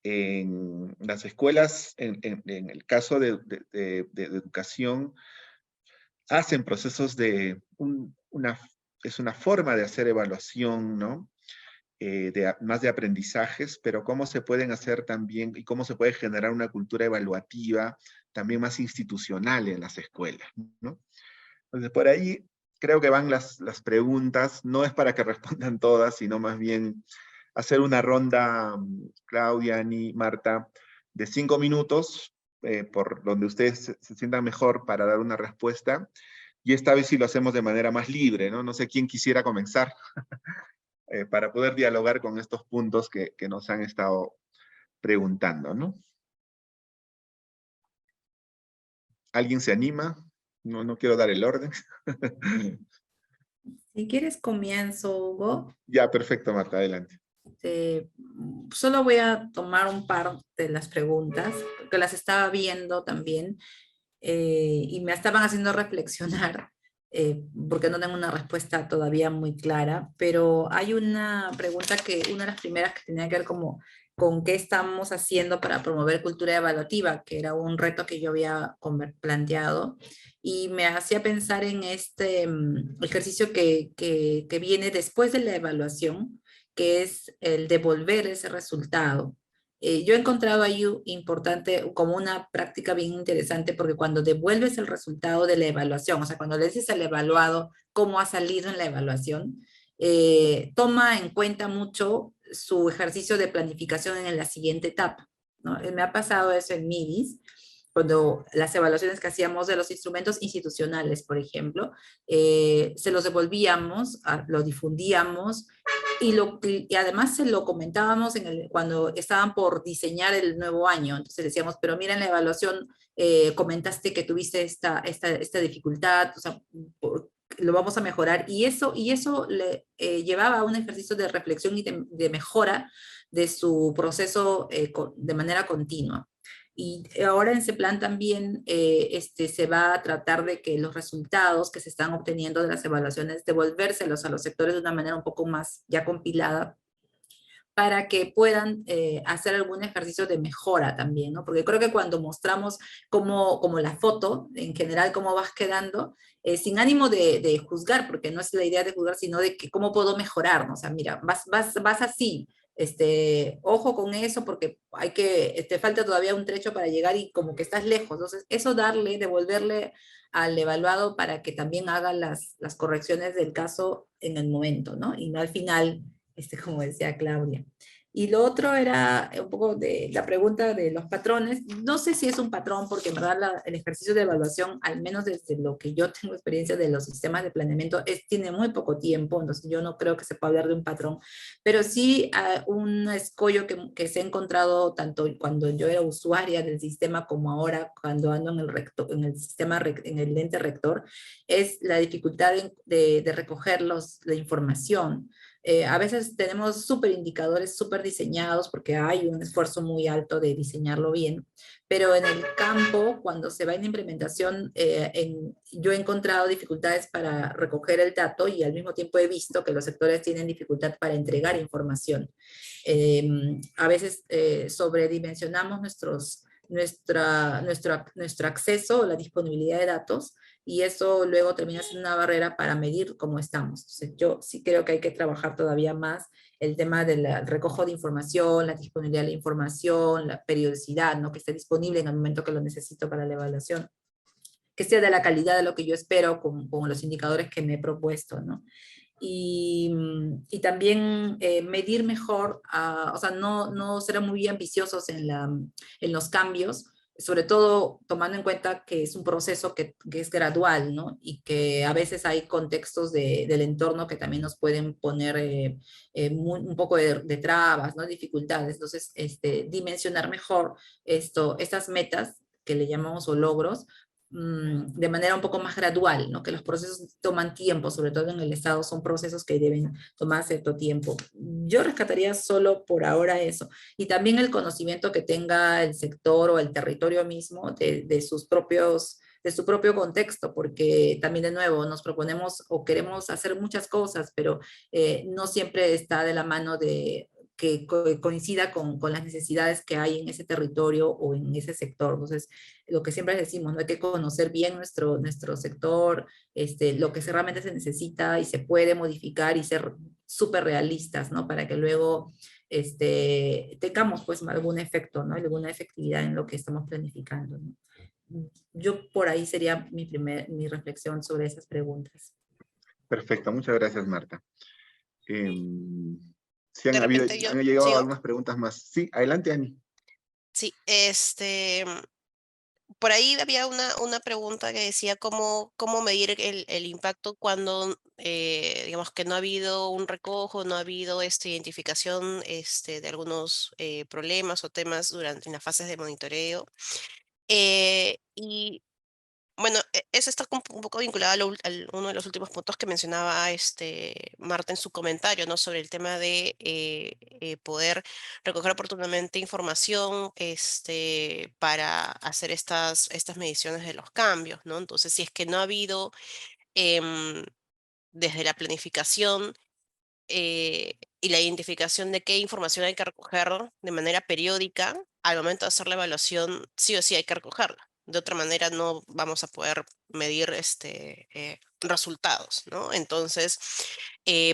En las escuelas, en el caso de educación, hacen procesos es una forma de hacer evaluación, ¿no? Más de aprendizajes, pero cómo se pueden hacer también y cómo se puede generar una cultura evaluativa también más institucional en las escuelas, ¿no? Entonces, por ahí creo que van las preguntas, no es para que respondan todas, sino más bien hacer una ronda, Claudia, Ani, Marta, de 5 minutos, por donde ustedes se sientan mejor para dar una respuesta, y esta vez sí lo hacemos de manera más libre, ¿no? No sé quién quisiera comenzar para poder dialogar con estos puntos que nos han estado preguntando, ¿no? ¿Alguien se anima? No quiero dar el orden. Si quieres comienzo, Hugo. Ya, perfecto, Marta, adelante. Solo voy a tomar un par de las preguntas, porque las estaba viendo también y me estaban haciendo reflexionar, porque no tengo una respuesta todavía muy clara, pero hay una pregunta una de las primeras que tenía que ver como con qué estamos haciendo para promover cultura evaluativa, que era un reto que yo había planteado, y me hacía pensar en este ejercicio que viene después de la evaluación, que es el devolver ese resultado. Yo he encontrado ahí importante como una práctica bien interesante porque cuando devuelves el resultado de la evaluación, o sea, cuando le dices al evaluado cómo ha salido en la evaluación, toma en cuenta mucho su ejercicio de planificación en la siguiente etapa, ¿no? Me ha pasado eso en MIDIS, cuando las evaluaciones que hacíamos de los instrumentos institucionales, por ejemplo, se los devolvíamos, lo difundíamos y además se lo comentábamos cuando estaban por diseñar el nuevo año. Entonces decíamos, pero mira en la evaluación, comentaste que tuviste esta dificultad, o sea, lo vamos a mejorar. Y eso le llevaba a un ejercicio de reflexión y de mejora de su proceso de manera continua. Y ahora en ese plan también se va a tratar de que los resultados que se están obteniendo de las evaluaciones, devolvérselos a los sectores de una manera un poco más ya compilada, para que puedan hacer algún ejercicio de mejora también, ¿no? Porque creo que cuando mostramos como la foto, en general, cómo vas quedando, sin ánimo de juzgar, porque no es la idea de juzgar, sino de que cómo puedo mejorar, ¿no? O sea, mira, vas así, ojo con eso, porque te falta todavía un trecho para llegar y como que estás lejos. Entonces, eso devolverle al evaluado para que también haga las correcciones del caso en el momento, ¿no? Y no al final como decía Claudia. Y lo otro era un poco de la pregunta de los patrones. No sé si es un patrón, porque en verdad el ejercicio de evaluación, al menos desde lo que yo tengo experiencia de los sistemas de planeamiento, tiene muy poco tiempo, entonces yo no creo que se pueda hablar de un patrón, pero sí un escollo que se ha encontrado tanto cuando yo era usuaria del sistema como ahora cuando ando en el sistema, en el ente rector, es la dificultad de recoger la información. A veces tenemos súper indicadores, súper diseñados, porque hay un esfuerzo muy alto de diseñarlo bien, pero en el campo, cuando se va en implementación, yo he encontrado dificultades para recoger el dato y al mismo tiempo he visto que los sectores tienen dificultad para entregar información. A veces sobredimensionamos nuestro acceso o la disponibilidad de datos, y eso luego termina siendo una barrera para medir cómo estamos. Entonces, yo sí creo que hay que trabajar todavía más el tema del recojo de información, la disponibilidad de la información, la periodicidad, ¿no? Que esté disponible en el momento que lo necesito para la evaluación, que sea de la calidad de lo que yo espero con los indicadores que me he propuesto, ¿no? Y también medir mejor, o sea, no ser muy ambiciosos en los cambios, sobre todo tomando en cuenta que es un proceso que es gradual, ¿no? Y que a veces hay contextos del entorno que también nos pueden poner un poco de trabas, ¿no? Dificultades. Entonces, dimensionar mejor estas metas que le llamamos o logros, de manera un poco más gradual, ¿no? Que los procesos toman tiempo, sobre todo en el Estado, son procesos que deben tomar cierto tiempo. Yo rescataría solo por ahora eso. Y también el conocimiento que tenga el sector o el territorio mismo de su propio contexto, porque también de nuevo nos proponemos o queremos hacer muchas cosas, pero no siempre está de la mano de que coincida con las necesidades que hay en ese territorio o en ese sector. Entonces, lo que siempre decimos, ¿no? Hay que conocer bien nuestro sector, lo que realmente se necesita y se puede modificar y ser súper realistas, ¿no? Para que luego tengamos pues algún efecto, ¿no? Alguna efectividad en lo que estamos planificando, ¿no? Yo por ahí sería mi reflexión sobre esas preguntas. Perfecto, muchas gracias, Marta. Sí De repente han llegado sigo. algunas preguntas más. Sí, adelante, Ani. Sí, por ahí había una pregunta que decía cómo medir el impacto cuando, digamos, que no ha habido un recojo, no ha habido esta identificación de algunos problemas o temas durante las fases de monitoreo. Y bueno, eso vez está un poco vinculada a uno de los últimos puntos que mencionaba Marta en su comentario, ¿no? Sobre el tema de poder recoger oportunamente información para hacer estas mediciones de los cambios, ¿no? Entonces, si es que no ha habido em, desde la planificación y la identificación de qué información hay que recoger de manera periódica, al momento de hacer la evaluación, sí o sí hay que recogerla. De otra manera no vamos a poder medir resultados, ¿no? Entonces,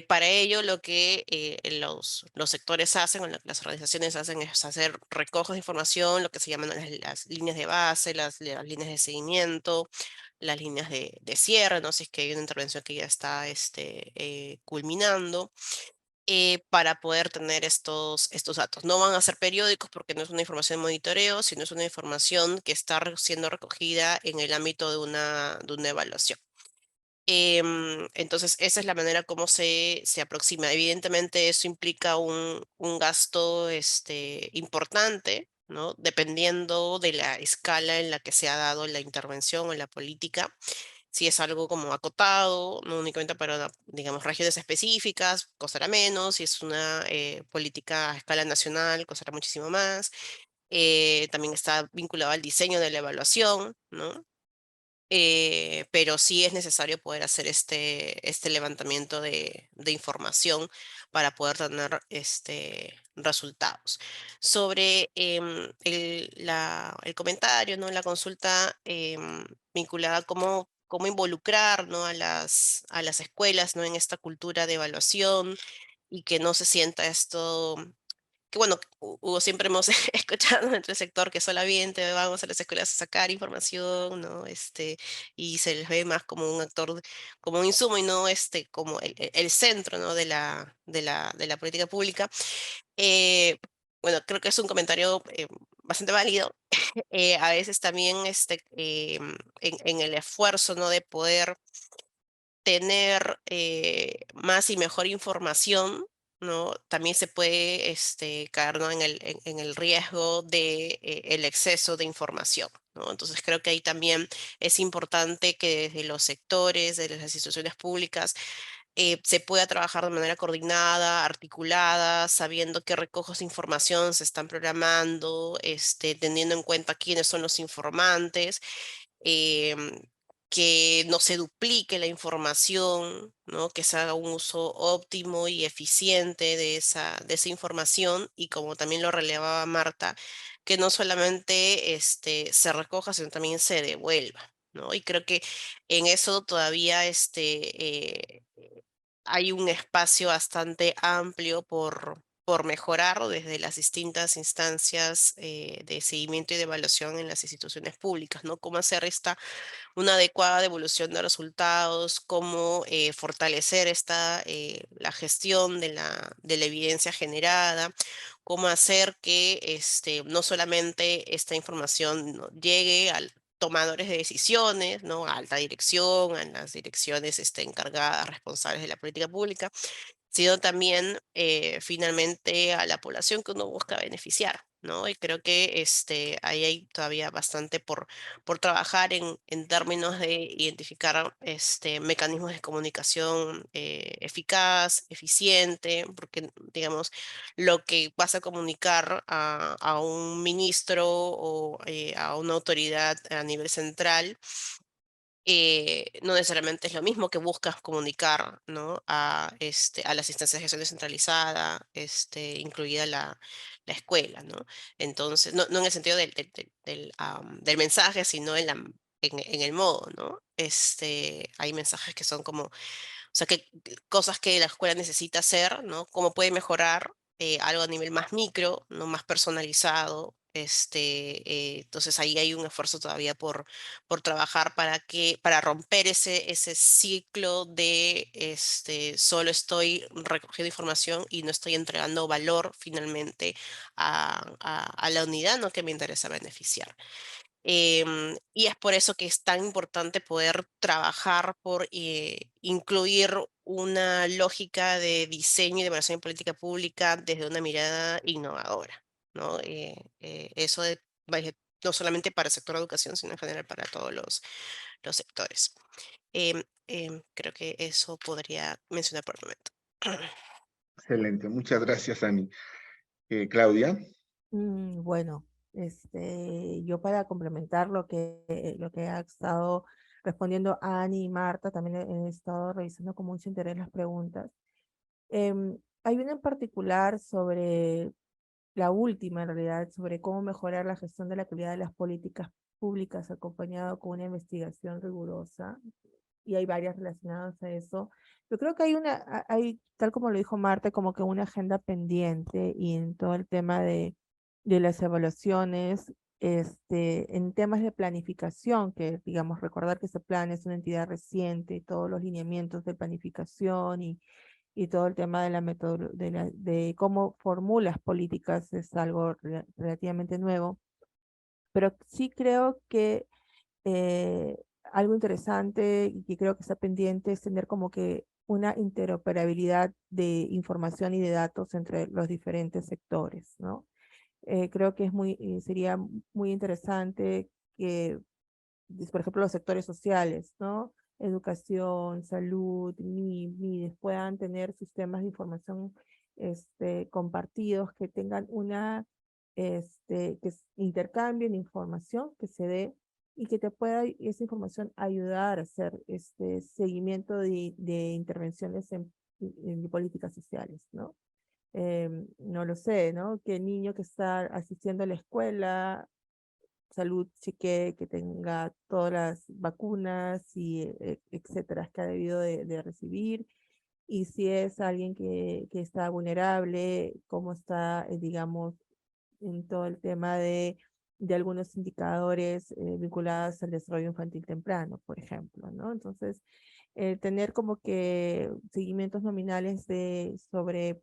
para ello lo que los sectores hacen, o lo que las organizaciones hacen es hacer recojos de información, lo que se llaman las líneas de base, las líneas de seguimiento, las líneas de cierre, ¿no? Si es que hay una intervención que ya está culminando, para poder tener estos datos. No van a ser periódicos porque no es una información de monitoreo, sino es una información que está siendo recogida en el ámbito de una evaluación. Entonces, esa es la manera como se aproxima. Evidentemente, eso implica un gasto importante, ¿no? Dependiendo de la escala en la que se ha dado la intervención o la política. Si es algo como acotado, no únicamente para, digamos, regiones específicas, costará menos. Si es una política a escala nacional, costará muchísimo más. También está vinculado al diseño de la evaluación, ¿no? Pero sí es necesario poder hacer este levantamiento de información para poder tener resultados. Sobre el comentario, ¿no? La consulta vinculada a cómo involucrar, ¿no? a las escuelas, ¿no? En esta cultura de evaluación y que no se sienta esto que bueno, Hugo, siempre hemos escuchado dentro del sector que solamente vamos a las escuelas a sacar información, ¿no? Y se les ve más como un actor, como un insumo y no como el centro, ¿no? De la política pública. Eh, bueno, creo que es un comentario bastante válido. A veces también en el esfuerzo, ¿no? De poder tener más y mejor información, ¿no? También se puede caer, ¿no? en el riesgo de el exceso de información, ¿no? Entonces creo que ahí también es importante que desde los sectores, de las instituciones públicas, se pueda trabajar de manera coordinada, articulada, sabiendo qué recojos de información se están programando, teniendo en cuenta quiénes son los informantes, em, que no se duplique la información, ¿no? Que se haga un uso óptimo y eficiente de esa información y como también lo relevaba Marta, que no solamente se recoja, sino también se devuelva, ¿no? Y creo que en eso todavía hay un espacio bastante amplio por mejorar desde las distintas instancias de seguimiento y de evaluación en las instituciones públicas, ¿no? Cómo hacer una adecuada devolución de resultados, cómo fortalecer la gestión de la evidencia generada, cómo hacer que no solamente esta información, ¿no? llegue al tomadores de decisiones, ¿no? A alta dirección, a las direcciones encargadas, responsables de la política pública, sino también finalmente a la población que uno busca beneficiar, ¿no? Y creo que ahí hay todavía bastante por trabajar en términos de identificar mecanismos de comunicación eficaz, eficiente, porque, digamos, lo que vas a comunicar a un ministro o a una autoridad a nivel central no necesariamente es lo mismo que buscas comunicar, ¿no? A las instancias de gestión descentralizada, incluida la escuela, ¿no? Entonces, no en el sentido del mensaje, sino en el modo, ¿no? Hay mensajes que son como, o sea, que cosas que la escuela necesita hacer, ¿no? Cómo puede mejorar algo a nivel más micro, ¿no? Más personalizado. Entonces ahí hay un esfuerzo todavía por trabajar para romper ese ciclo de solo estoy recogiendo información y no estoy entregando valor finalmente a la unidad, ¿no? Que me interesa beneficiar. Y es por eso que es tan importante poder trabajar por incluir una lógica de diseño y de evaluación de política pública desde una mirada innovadora, ¿no? Eso de no solamente para el sector de educación, sino en general para todos los sectores. Creo que eso podría mencionar por el momento. Excelente, muchas gracias, Ani. Claudia. Bueno, yo para complementar lo que ha estado respondiendo Ani y Marta, también he estado revisando con mucho interés las preguntas. Hay una en particular sobre la última, en realidad, sobre cómo mejorar la gestión de la calidad de las políticas públicas acompañado con una investigación rigurosa, y hay varias relacionadas a eso. Yo creo que hay, tal como lo dijo Marta, como que una agenda pendiente y en todo el tema de las evaluaciones, en temas de planificación, que digamos, recordar que este plan es una entidad reciente, y todos los lineamientos de planificación y todo el tema de la metodología, de cómo formulas políticas es algo relativamente nuevo, pero sí creo que eh, algo interesante y que creo que está pendiente es tener como que una interoperabilidad de información y de datos entre los diferentes sectores, ¿no? Creo que sería muy interesante que, por ejemplo, los sectores sociales, ¿no? Educación, salud, MIDES puedan tener sistemas de información compartidos que tengan intercambien información que se dé y que te pueda esa información ayudar a hacer seguimiento de intervenciones en políticas sociales, ¿no? No lo sé, ¿no? Que el niño que está asistiendo a la escuela, salud, chequee, que tenga todas las vacunas y etcétera que ha debido de recibir. Y si es alguien que está vulnerable, cómo está, digamos, en todo el tema de algunos indicadores vinculados al desarrollo infantil temprano, por ejemplo, ¿no? Entonces, tener como que seguimientos nominales sobre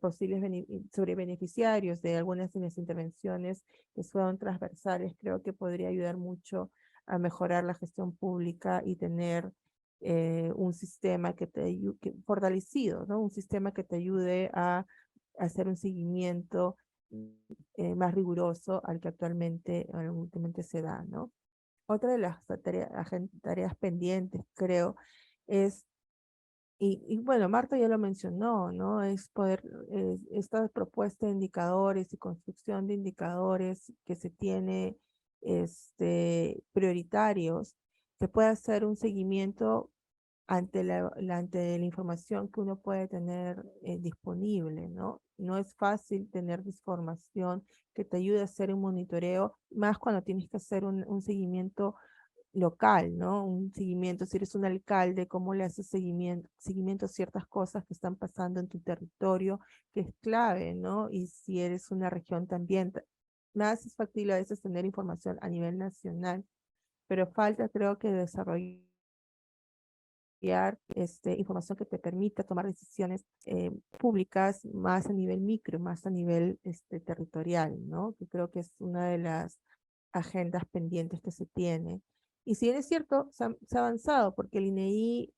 sobre beneficiarios de algunas de las intervenciones que son transversales, creo que podría ayudar mucho a mejorar la gestión pública y tener un sistema fortalecido, ¿no? Un sistema que te ayude a hacer un seguimiento más riguroso al que actualmente se da, ¿no? Otra de las tareas pendientes, creo, es, y bueno, Marta ya lo mencionó, ¿no? Es poder, esta propuesta de indicadores y construcción de indicadores que se tiene prioritarios, se puede hacer un seguimiento ante ante la información que uno puede tener disponible, ¿no? No es fácil tener información que te ayude a hacer un monitoreo, más cuando tienes que hacer un seguimiento local, ¿no? Un seguimiento, si eres un alcalde, cómo le haces seguimiento a ciertas cosas que están pasando en tu territorio, que es clave, ¿no? Y si eres una región también, más es factible a veces tener información a nivel nacional, pero falta, creo que desarrollar información que te permita tomar decisiones públicas más a nivel micro, más a nivel territorial, ¿no? Que creo que es una de las agendas pendientes que se tiene. Y si bien es cierto, se ha avanzado porque el INEI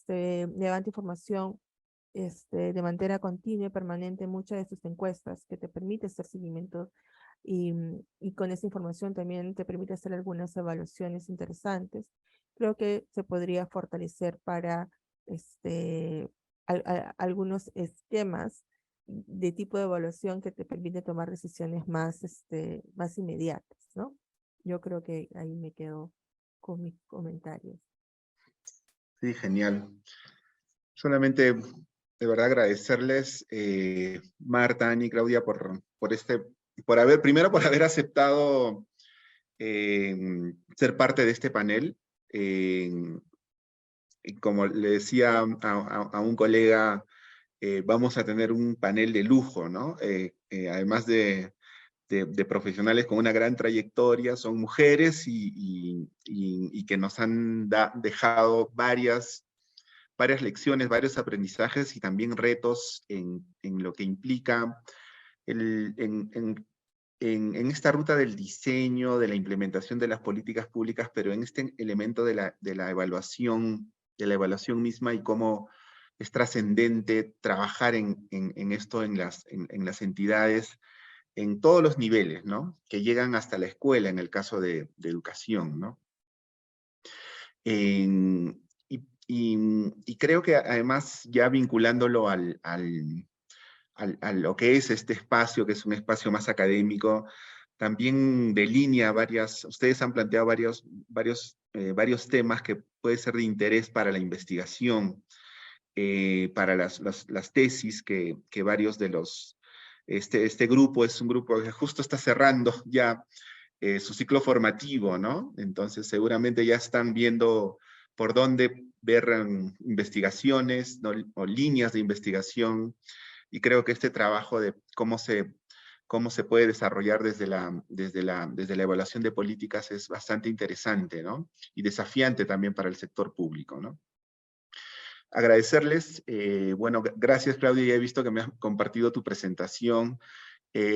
levanta información de manera continua y permanente en muchas de sus encuestas que te permite hacer seguimiento y con esa información también te permite hacer algunas evaluaciones interesantes. Creo que se podría fortalecer para algunos esquemas de tipo de evaluación que te permite tomar decisiones más inmediatas, ¿no? Yo creo que ahí me quedo con mis comentarios. Sí, genial. Solamente de verdad agradecerles, Marta, Ani, Claudia, primero por haber aceptado ser parte de este panel. Como le decía a un colega, vamos a tener un panel de lujo, ¿no? Además de profesionales con una gran trayectoria, son mujeres y que nos han dejado varias lecciones, varios aprendizajes y también retos en lo que implica en esta ruta del diseño, de la implementación de las políticas públicas, pero en este elemento de la evaluación misma y cómo es trascendente trabajar en esto en las entidades en todos los niveles, ¿no? Que llegan hasta la escuela en el caso de educación, ¿no? Y creo que además, ya vinculándolo a lo que es este espacio, que es un espacio más académico, también delinea ustedes han planteado varios temas que pueden ser de interés para la investigación, para las tesis que varios de este grupo es un grupo que justo está cerrando ya su ciclo formativo, ¿no? Entonces seguramente ya están viendo por dónde ver investigaciones, ¿no? O líneas de investigación, y creo que este trabajo de cómo se puede desarrollar desde la evaluación de políticas es bastante interesante, ¿no? Y desafiante también para el sector público, ¿no? Agradecerles, bueno, gracias Claudia, ya he visto que me has compartido tu presentación.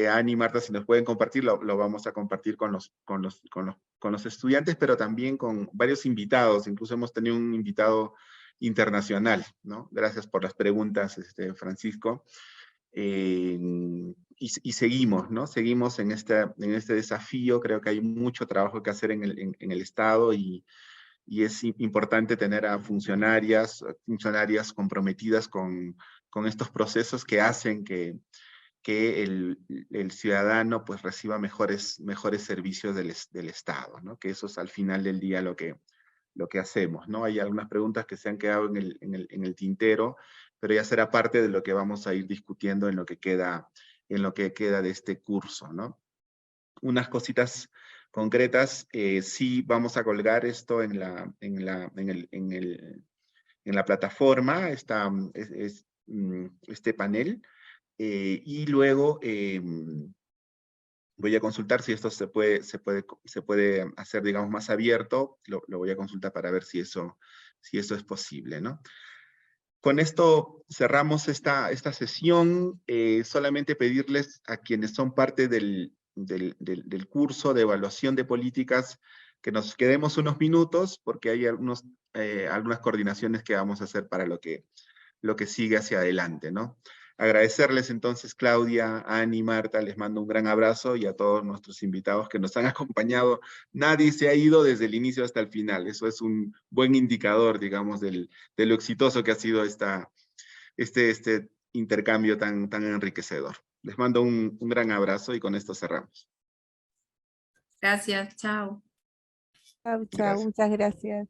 Ani y Marta, si nos pueden compartir, lo vamos a compartir con los estudiantes, pero también con varios invitados, incluso hemos tenido un invitado internacional, ¿no? Gracias por las preguntas, Francisco. Y seguimos, ¿no? Seguimos en este desafío, creo que hay mucho trabajo que hacer en el Estado y es importante tener a funcionarias comprometidas con estos procesos que hacen que el ciudadano pues reciba mejores servicios del Estado, ¿no? Que eso es al final del día lo que hacemos, ¿no? Hay algunas preguntas que se han quedado en el tintero, pero ya será parte de lo que vamos a ir discutiendo en lo que queda de este curso, ¿no? Unas cositas concretas, sí vamos a colgar esto en la plataforma, este panel, y luego voy a consultar si esto se puede hacer, digamos, más abierto. Lo voy a consultar para ver si eso es posible, ¿no? Con esto cerramos esta sesión. Solamente pedirles a quienes son parte del curso de evaluación de políticas que nos quedemos unos minutos, porque hay algunas coordinaciones que vamos a hacer para lo que sigue hacia adelante, ¿no? Agradecerles entonces, Claudia, Ani, Marta, les mando un gran abrazo, y a todos nuestros invitados que nos han acompañado. Nadie se ha ido desde el inicio hasta el final. Eso es un buen indicador, digamos, de lo exitoso que ha sido este intercambio tan enriquecedor. Les mando un gran abrazo y con esto cerramos. Gracias, chao. Chao, Gracias. muchas gracias.